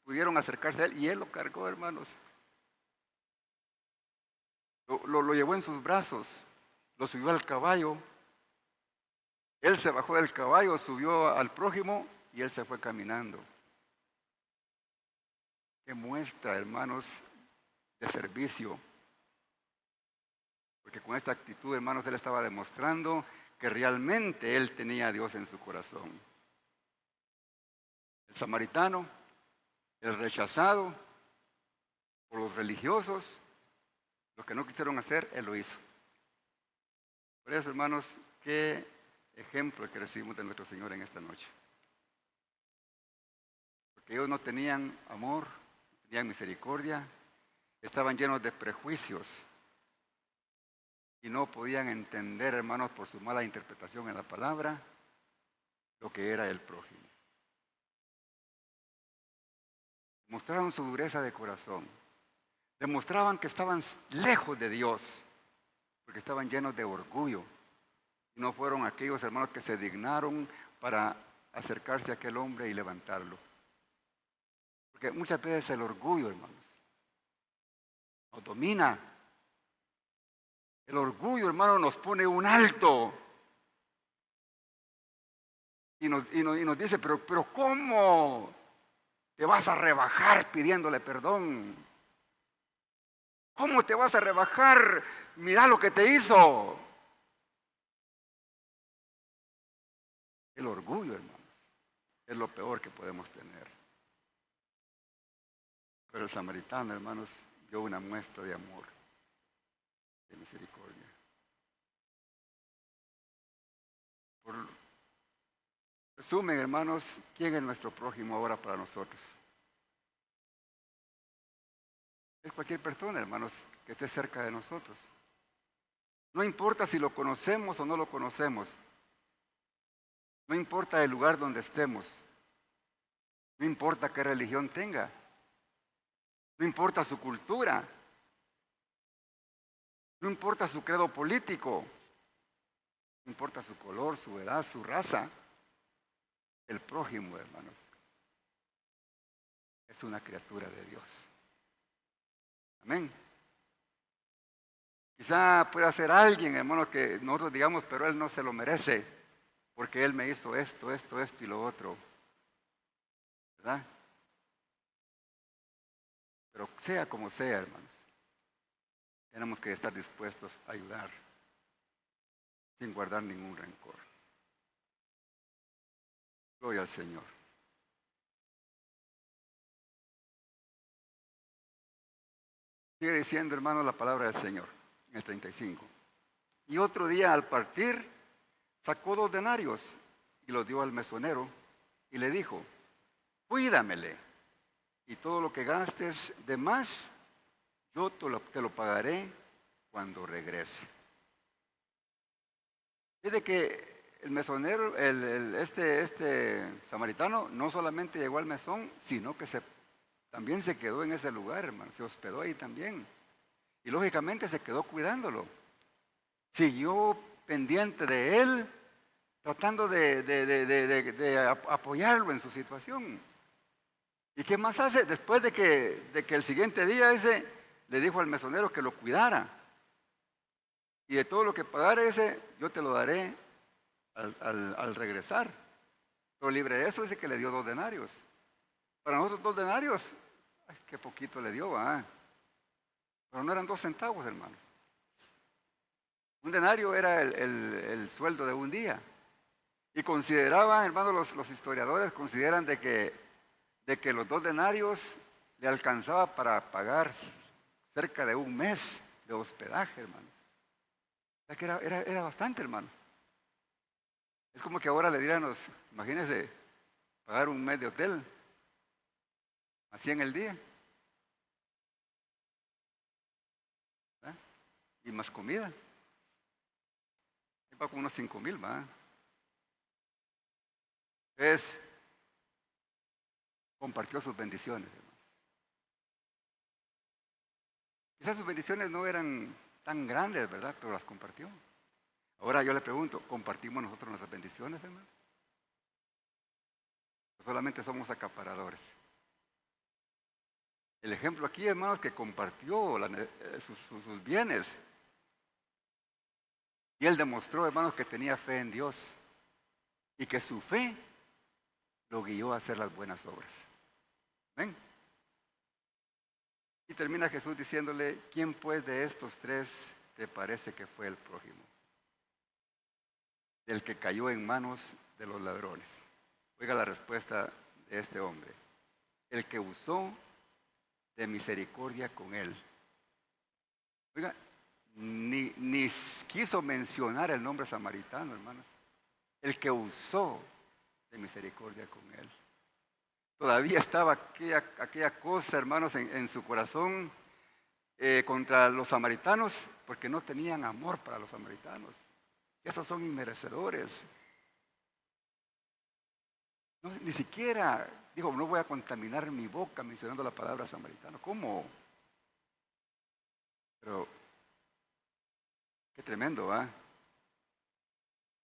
pudieron acercarse a él. Y él lo cargó, hermanos. Lo llevó en sus brazos, lo subió al caballo. Él se bajó del caballo, subió al prójimo y él se fue caminando. Qué muestra, hermanos, de servicio. Porque con esta actitud, hermanos, él estaba demostrando que realmente él tenía a Dios en su corazón. El samaritano, el rechazado por los religiosos, lo que no quisieron hacer, él lo hizo. Por eso, hermanos, qué ejemplo que recibimos de nuestro Señor en esta noche. Porque ellos no tenían amor, no tenían misericordia, estaban llenos de prejuicios y no podían entender, hermanos, por su mala interpretación en la palabra, lo que era el prójimo. Mostraron su dureza de corazón. Demostraban que estaban lejos de Dios, porque estaban llenos de orgullo. Y no fueron aquellos hermanos que se dignaron para acercarse a aquel hombre y levantarlo. Porque muchas veces el orgullo, hermanos, nos domina. El orgullo, hermano, nos pone un alto. Y nos dice, pero ¿cómo te vas a rebajar pidiéndole perdón? ¿Cómo te vas a rebajar? Mira lo que te hizo. El orgullo, hermanos, es lo peor que podemos tener. Pero el samaritano, hermanos, dio una muestra de amor, de misericordia. Por resumen, hermanos, ¿quién es nuestro prójimo ahora para nosotros? Es cualquier persona, hermanos, que esté cerca de nosotros. No importa si lo conocemos o no lo conocemos. No importa el lugar donde estemos. No importa qué religión tenga. No importa su cultura. No importa su credo político. No importa su color, su edad, su raza. El prójimo, hermanos, es una criatura de Dios. Amén. Quizá pueda ser alguien, hermano, que nosotros digamos, pero él no se lo merece, porque él me hizo esto, esto, esto y lo otro. ¿Verdad? Pero sea como sea, hermanos, tenemos que estar dispuestos a ayudar sin guardar ningún rencor. Gloria al Señor. Sigue diciendo, hermano, la palabra del Señor, en el 35. Y otro día al partir, sacó 2 denarios y los dio al mesonero y le dijo, cuídamele, y todo lo que gastes de más, yo te lo pagaré cuando regrese. Es de que el mesonero, este samaritano, no solamente llegó al mesón, sino que también se quedó en ese lugar, hermano, se hospedó ahí también. Y lógicamente se quedó cuidándolo. Siguió pendiente de él, tratando de apoyarlo en su situación. ¿Y qué más hace? Después de que el siguiente día le dijo al mesonero que lo cuidara. Y de todo lo que pagara yo te lo daré al regresar. Pero libre de eso dice que le dio 2 denarios. Para nosotros 2 denarios, ay, qué poquito le dio, ¿ah? Pero no eran 2 centavos, hermanos. Un denario era el sueldo de un día. Y consideraban, hermanos, los historiadores consideran de que los 2 denarios le alcanzaba para pagar cerca de un mes de hospedaje, hermanos. O sea que era bastante, hermano. Es como que ahora le diéramos, imagínense, pagar un mes de hotel, así en el día, ¿verdad? Y más comida. Va con unos 5,000, ¿va? Entonces, compartió sus bendiciones, hermanos. Quizás sus bendiciones no eran tan grandes, ¿verdad? Pero las compartió. Ahora yo le pregunto, ¿compartimos nosotros nuestras bendiciones, hermanos? ¿O solamente somos acaparadores? El ejemplo aquí, hermanos, es que compartió sus bienes. Y él demostró, hermanos, que tenía fe en Dios. Y que su fe lo guió a hacer las buenas obras. ¿Ven? Y termina Jesús diciéndole, ¿quién pues de estos 3 te parece que fue el prójimo? El que cayó en manos de los ladrones. Oiga la respuesta de este hombre. El que usó de misericordia con él. Oiga, ni quiso mencionar el nombre samaritano, hermanos. El que usó de misericordia con él. Todavía estaba aquella cosa, hermanos, en su corazón contra los samaritanos, porque no tenían amor para los samaritanos. Esos son inmerecedores. No, ni siquiera dijo, no voy a contaminar mi boca mencionando la palabra samaritano. ¿Cómo? Pero qué tremendo, ¿ah?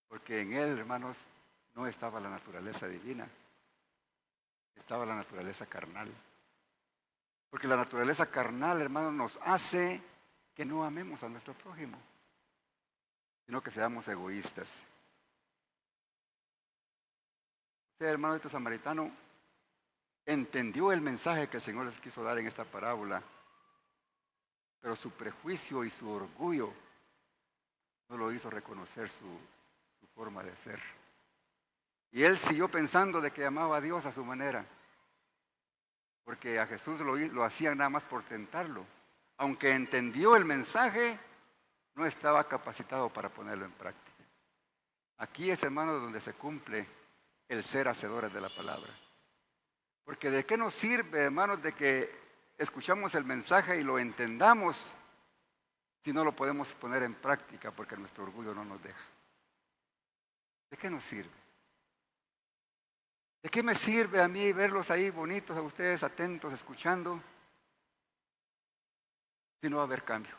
Porque en él, hermanos, no estaba la naturaleza divina, estaba la naturaleza carnal. Porque la naturaleza carnal, hermanos, nos hace que no amemos a nuestro prójimo, sino que seamos egoístas. Usted, hermano, este samaritano entendió el mensaje que el Señor les quiso dar en esta parábola, pero su prejuicio y su orgullo no lo hizo reconocer su forma de ser. Y él siguió pensando de que amaba a Dios a su manera, porque a Jesús lo hacían nada más por tentarlo. Aunque entendió el mensaje, no estaba capacitado para ponerlo en práctica. Aquí es, hermano, donde se cumple el ser hacedores de la palabra. Porque ¿de qué nos sirve, hermanos, de que escuchamos el mensaje y lo entendamos si no lo podemos poner en práctica porque nuestro orgullo no nos deja? ¿De qué nos sirve? ¿De qué me sirve a mí verlos ahí bonitos, a ustedes atentos, escuchando, si no va a haber cambio?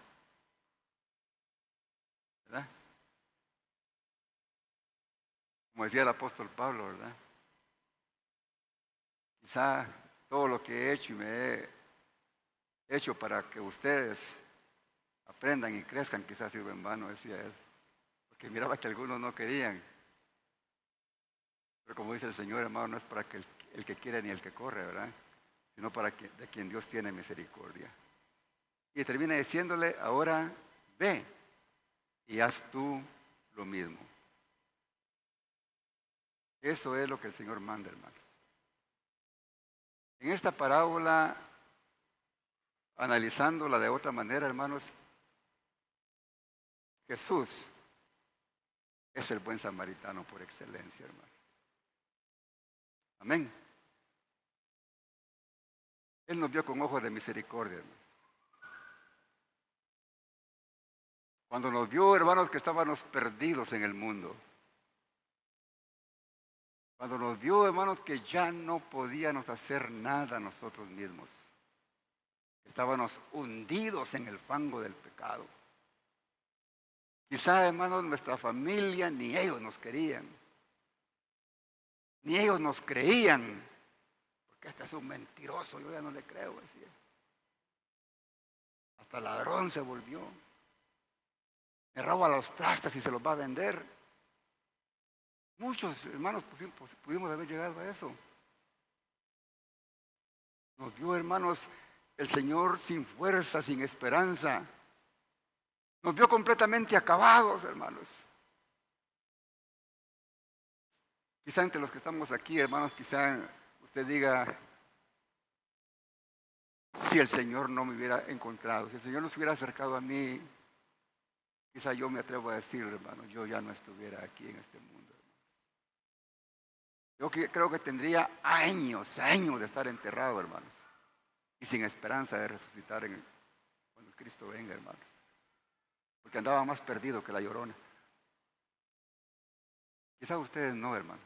¿Verdad? Como decía el apóstol Pablo, ¿verdad? Quizá todo lo que he hecho y me he hecho para que ustedes aprendan y crezcan, quizás sirva en vano, decía él. Porque miraba que algunos no querían. Pero como dice el Señor, hermano, no es para que el que quiere ni el que corre, ¿verdad? Sino para de quien Dios tiene misericordia. Y termina diciéndole, ahora ve y haz tú lo mismo. Eso es lo que el Señor manda, hermanos. En esta parábola, analizándola de otra manera, hermanos, Jesús es el buen samaritano por excelencia, hermanos. Amén. Él nos vio con ojos de misericordia, hermanos. Cuando nos vio, hermanos, que estábamos perdidos en el mundo. Cuando nos vio, hermanos, que ya no podíamos hacer nada nosotros mismos. Estábamos hundidos en el fango del pecado. Quizá, hermanos, nuestra familia, ni ellos nos querían. Ni ellos nos creían. Porque este es un mentiroso, yo ya no le creo, decía. Hasta ladrón se volvió. Me roba los trastes y se los va a vender. Muchos hermanos pudimos haber llegado a eso. Nos vio, hermanos, el Señor sin fuerza, sin esperanza. Nos vio completamente acabados, hermanos. Quizá entre los que estamos aquí, hermanos, quizá usted diga, si el Señor no me hubiera encontrado, si el Señor no se hubiera acercado a mí, quizá yo me atrevo a decir, hermano, yo ya no estuviera aquí en este mundo. Yo creo que tendría años de estar enterrado, hermanos, y sin esperanza de resucitar cuando Cristo venga, hermanos, porque andaba más perdido que la llorona. Quizá ustedes no, hermanos,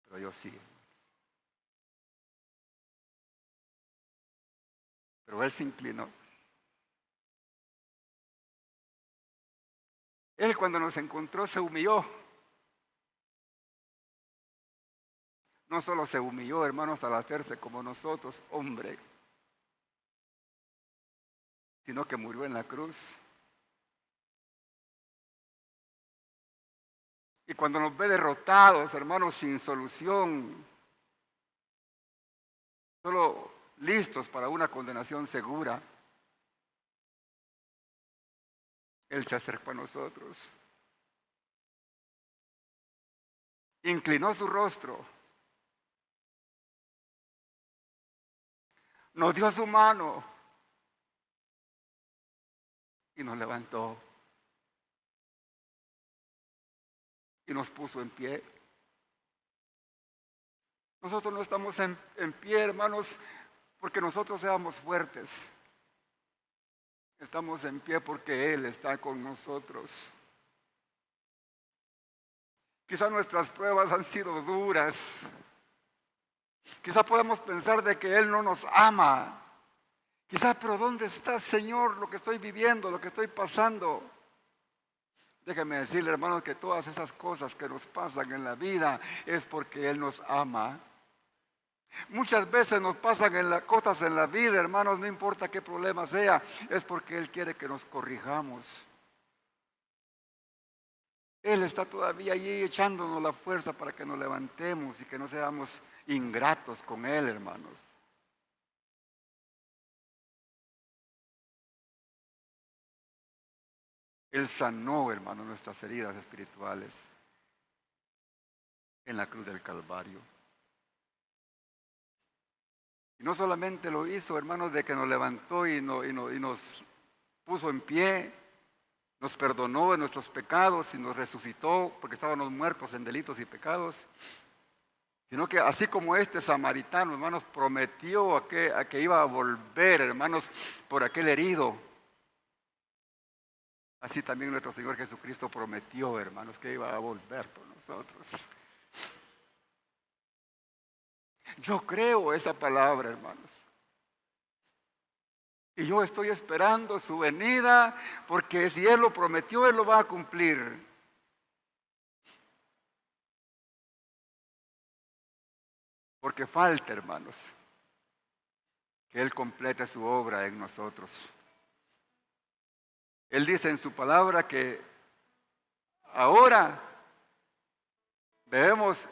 pero yo sí, hermanos. Pero Él se inclinó. Él cuando nos encontró se humilló. No solo se humilló, hermanos, al hacerse como nosotros, hombre, sino que murió en la cruz. Y cuando nos ve derrotados, hermanos, sin solución, solo listos para una condenación segura, Él se acercó a nosotros. Inclinó su rostro. Nos dio su mano y nos levantó y nos puso en pie. Nosotros no estamos en pie, hermanos, porque nosotros seamos fuertes. Estamos en pie porque Él está con nosotros. Quizá nuestras pruebas han sido duras. Quizá podemos pensar de que Él no nos ama. Quizá, pero ¿dónde está, Señor, lo que estoy viviendo, lo que estoy pasando? Déjeme decirle, hermanos, que todas esas cosas que nos pasan en la vida es porque Él nos ama. Muchas veces nos pasan cosas en la vida, hermanos, no importa qué problema sea, es porque Él quiere que nos corrijamos. Él está todavía allí echándonos la fuerza para que nos levantemos y que no seamos ingratos con Él, hermanos. Él sanó, hermanos, nuestras heridas espirituales en la cruz del Calvario. Y no solamente lo hizo, hermanos, de que nos levantó y nos puso en pie, nos perdonó de nuestros pecados y nos resucitó porque estábamos muertos en delitos y pecados, sino que así como este samaritano, hermanos, prometió a que iba a volver, hermanos, por aquel herido, así también nuestro Señor Jesucristo prometió, hermanos, que iba a volver por nosotros. Yo creo esa palabra, hermanos. Y yo estoy esperando su venida, porque si Él lo prometió, Él lo va a cumplir. Porque falta, hermanos, que Él complete su obra en nosotros. Él dice en su palabra que ahora vemos,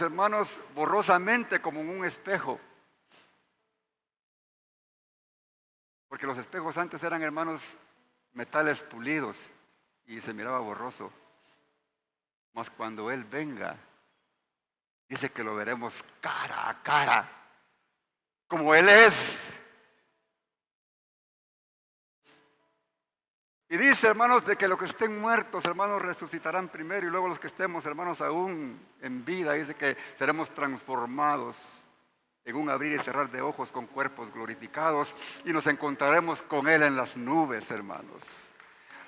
hermanos, borrosamente como en un espejo. Porque los espejos antes eran, hermanos, metales pulidos y se miraba borroso. Mas cuando Él venga, dice que lo veremos cara a cara, como Él es. Y dice, hermanos, de que los que estén muertos, hermanos, resucitarán primero, y luego los que estemos, hermanos, aún en vida, dice que seremos transformados en un abrir y cerrar de ojos con cuerpos glorificados, y nos encontraremos con Él en las nubes, hermanos.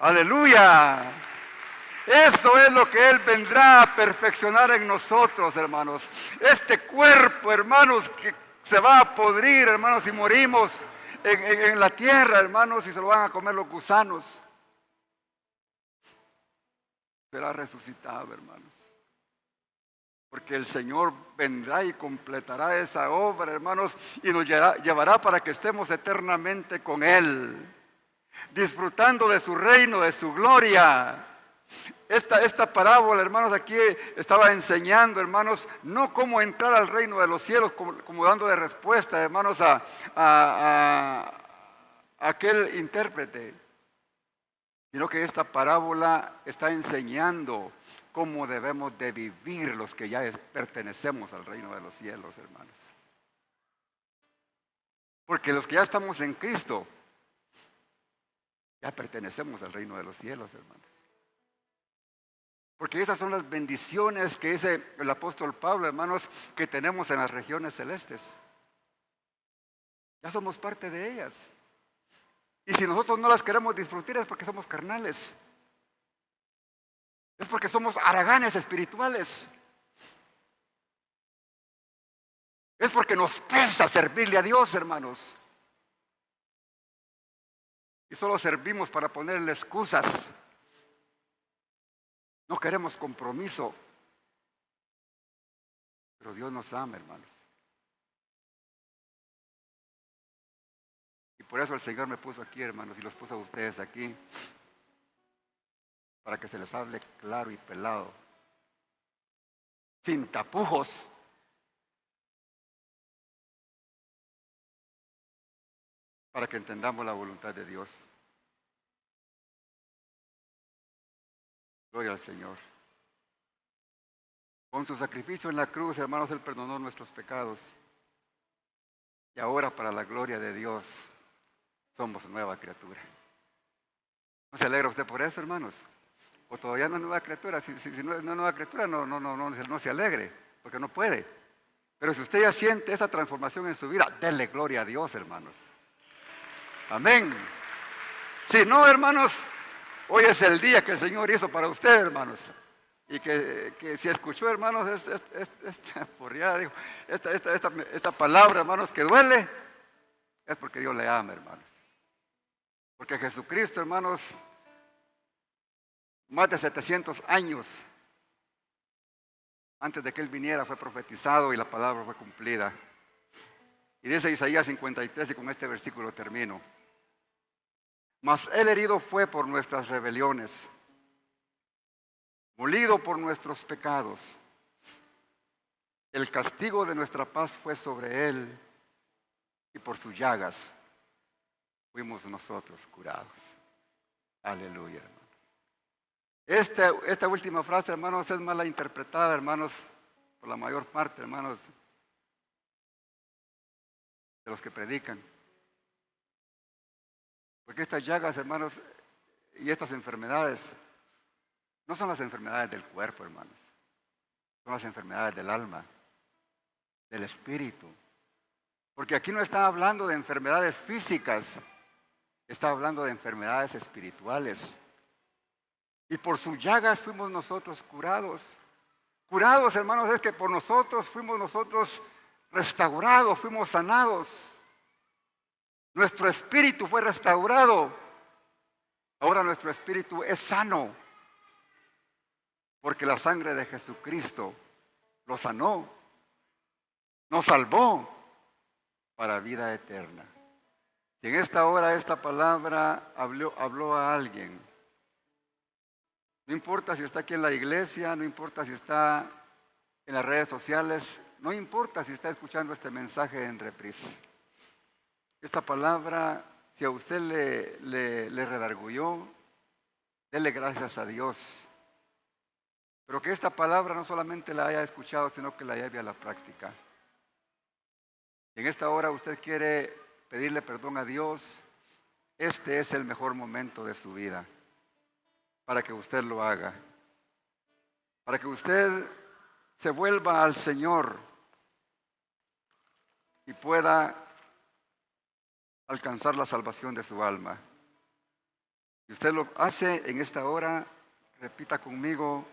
¡Aleluya! Eso es lo que Él vendrá a perfeccionar en nosotros, hermanos. Este cuerpo, hermanos, que se va a podrir, hermanos, si morimos en la tierra, hermanos, y se lo van a comer los gusanos. Será resucitado, hermanos. Porque el Señor vendrá y completará esa obra, hermanos, y nos llevará para que estemos eternamente con Él, disfrutando de su reino, de su gloria. Esta parábola, hermanos, aquí estaba enseñando, hermanos, no cómo entrar al reino de los cielos, como dando de respuesta, hermanos, a aquel intérprete, sino que esta parábola está enseñando cómo debemos de vivir los que ya pertenecemos al reino de los cielos, hermanos. Porque los que ya estamos en Cristo, ya pertenecemos al reino de los cielos, hermanos. Porque esas son las bendiciones que dice el apóstol Pablo, hermanos, que tenemos en las regiones celestes. Ya somos parte de ellas. Y si nosotros no las queremos disfrutar es porque somos carnales. Es porque somos haraganes espirituales. Es porque nos pesa servirle a Dios, hermanos. Y solo servimos para ponerle excusas. No queremos compromiso. Pero Dios nos ama, hermanos. Y por eso el Señor me puso aquí, hermanos, y los puso a ustedes aquí, para que se les hable claro y pelado, sin tapujos. Para que entendamos la voluntad de Dios. Gloria al Señor. Con su sacrificio en la cruz, hermanos, Él perdonó nuestros pecados. Y ahora, para la gloria de Dios, somos nueva criatura. ¿No se alegra usted por eso, hermanos? ¿O todavía no es nueva criatura? Si no es nueva criatura, no se alegre, porque no puede. Pero si usted ya siente esa transformación en su vida, denle gloria a Dios, hermanos. Amén. Si no, hermanos, hoy es el día que el Señor hizo para usted, hermanos. Y que si escuchó, hermanos, esta palabra, hermanos, que duele, es porque Dios le ama, hermanos. Porque Jesucristo, hermanos, más de 700 años antes de que Él viniera fue profetizado y la palabra fue cumplida. Y dice Isaías 53, y con este versículo termino. Mas Él herido fue por nuestras rebeliones, molido por nuestros pecados. El castigo de nuestra paz fue sobre Él, y por sus llagas fuimos nosotros curados. Aleluya, hermanos. Esta última frase, hermanos, es mala interpretada, hermanos, por la mayor parte, hermanos, de los que predican. Porque estas llagas, hermanos, y estas enfermedades, no son las enfermedades del cuerpo, hermanos. Son las enfermedades del alma, del espíritu. Porque aquí no está hablando de enfermedades físicas, está hablando de enfermedades espirituales. Y por sus llagas fuimos nosotros curados. Curados, hermanos, es que por nosotros fuimos nosotros restaurados, fuimos sanados. Nuestro espíritu fue restaurado. Ahora nuestro espíritu es sano. Porque la sangre de Jesucristo lo sanó. nos salvó para vida eterna. Si en esta hora esta palabra habló a alguien, no importa si está aquí en la iglesia, no importa si está en las redes sociales, no importa si está escuchando este mensaje en reprise. Esta palabra, si a usted le redarguyó, dele gracias a Dios. Pero que esta palabra no solamente la haya escuchado, sino que la lleve a la práctica. En esta hora usted quiere pedirle perdón a Dios, este es el mejor momento de su vida para que usted lo haga. Para que usted se vuelva al Señor y pueda alcanzar la salvación de su alma. Y usted lo hace en esta hora, repita conmigo: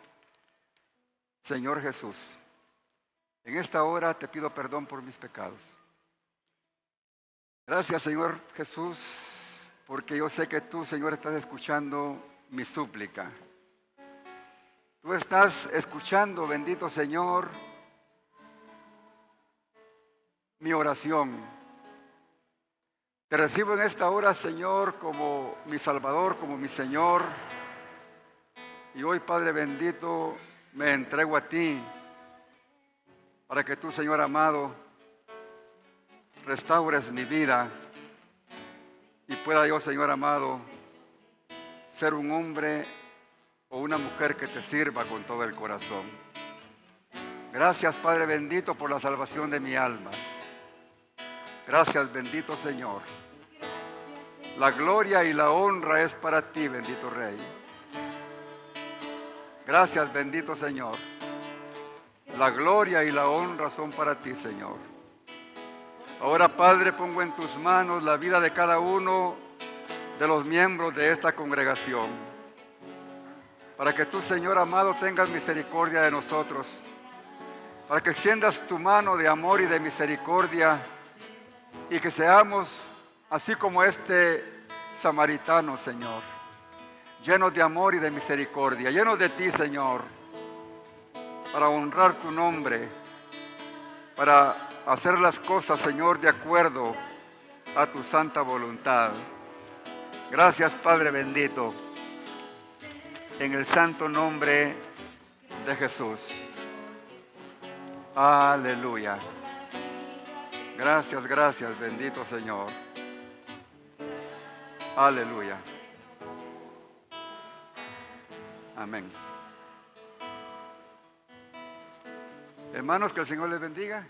Señor Jesús, en esta hora te pido perdón por mis pecados. Gracias, Señor Jesús, porque yo sé que tú, Señor, estás escuchando mi súplica. Tú estás escuchando, bendito Señor, mi oración. Te recibo en esta hora, Señor, como mi Salvador, como mi Señor. Y hoy, Padre bendito, me entrego a ti para que tú, Señor amado, restaures mi vida y pueda yo, Señor amado, ser un hombre o una mujer que te sirva con todo el corazón. Gracias, Padre bendito, por la salvación de mi alma. Gracias, bendito Señor. La gloria y la honra es para ti, bendito Rey. Gracias, bendito Señor. La gloria y la honra son para ti, Señor. Ahora, Padre, pongo en tus manos la vida de cada uno de los miembros de esta congregación, para que tú, Señor amado, tengas misericordia de nosotros, para que extiendas tu mano de amor y de misericordia y que seamos así como este samaritano, Señor, llenos de amor y de misericordia, llenos de ti, Señor, para honrar tu nombre, para hacer las cosas, Señor, de acuerdo a tu santa voluntad. Gracias, Padre bendito, en el santo nombre de Jesús. Aleluya. Gracias, gracias, bendito Señor. Aleluya. Amén. Hermanos, que el Señor les bendiga.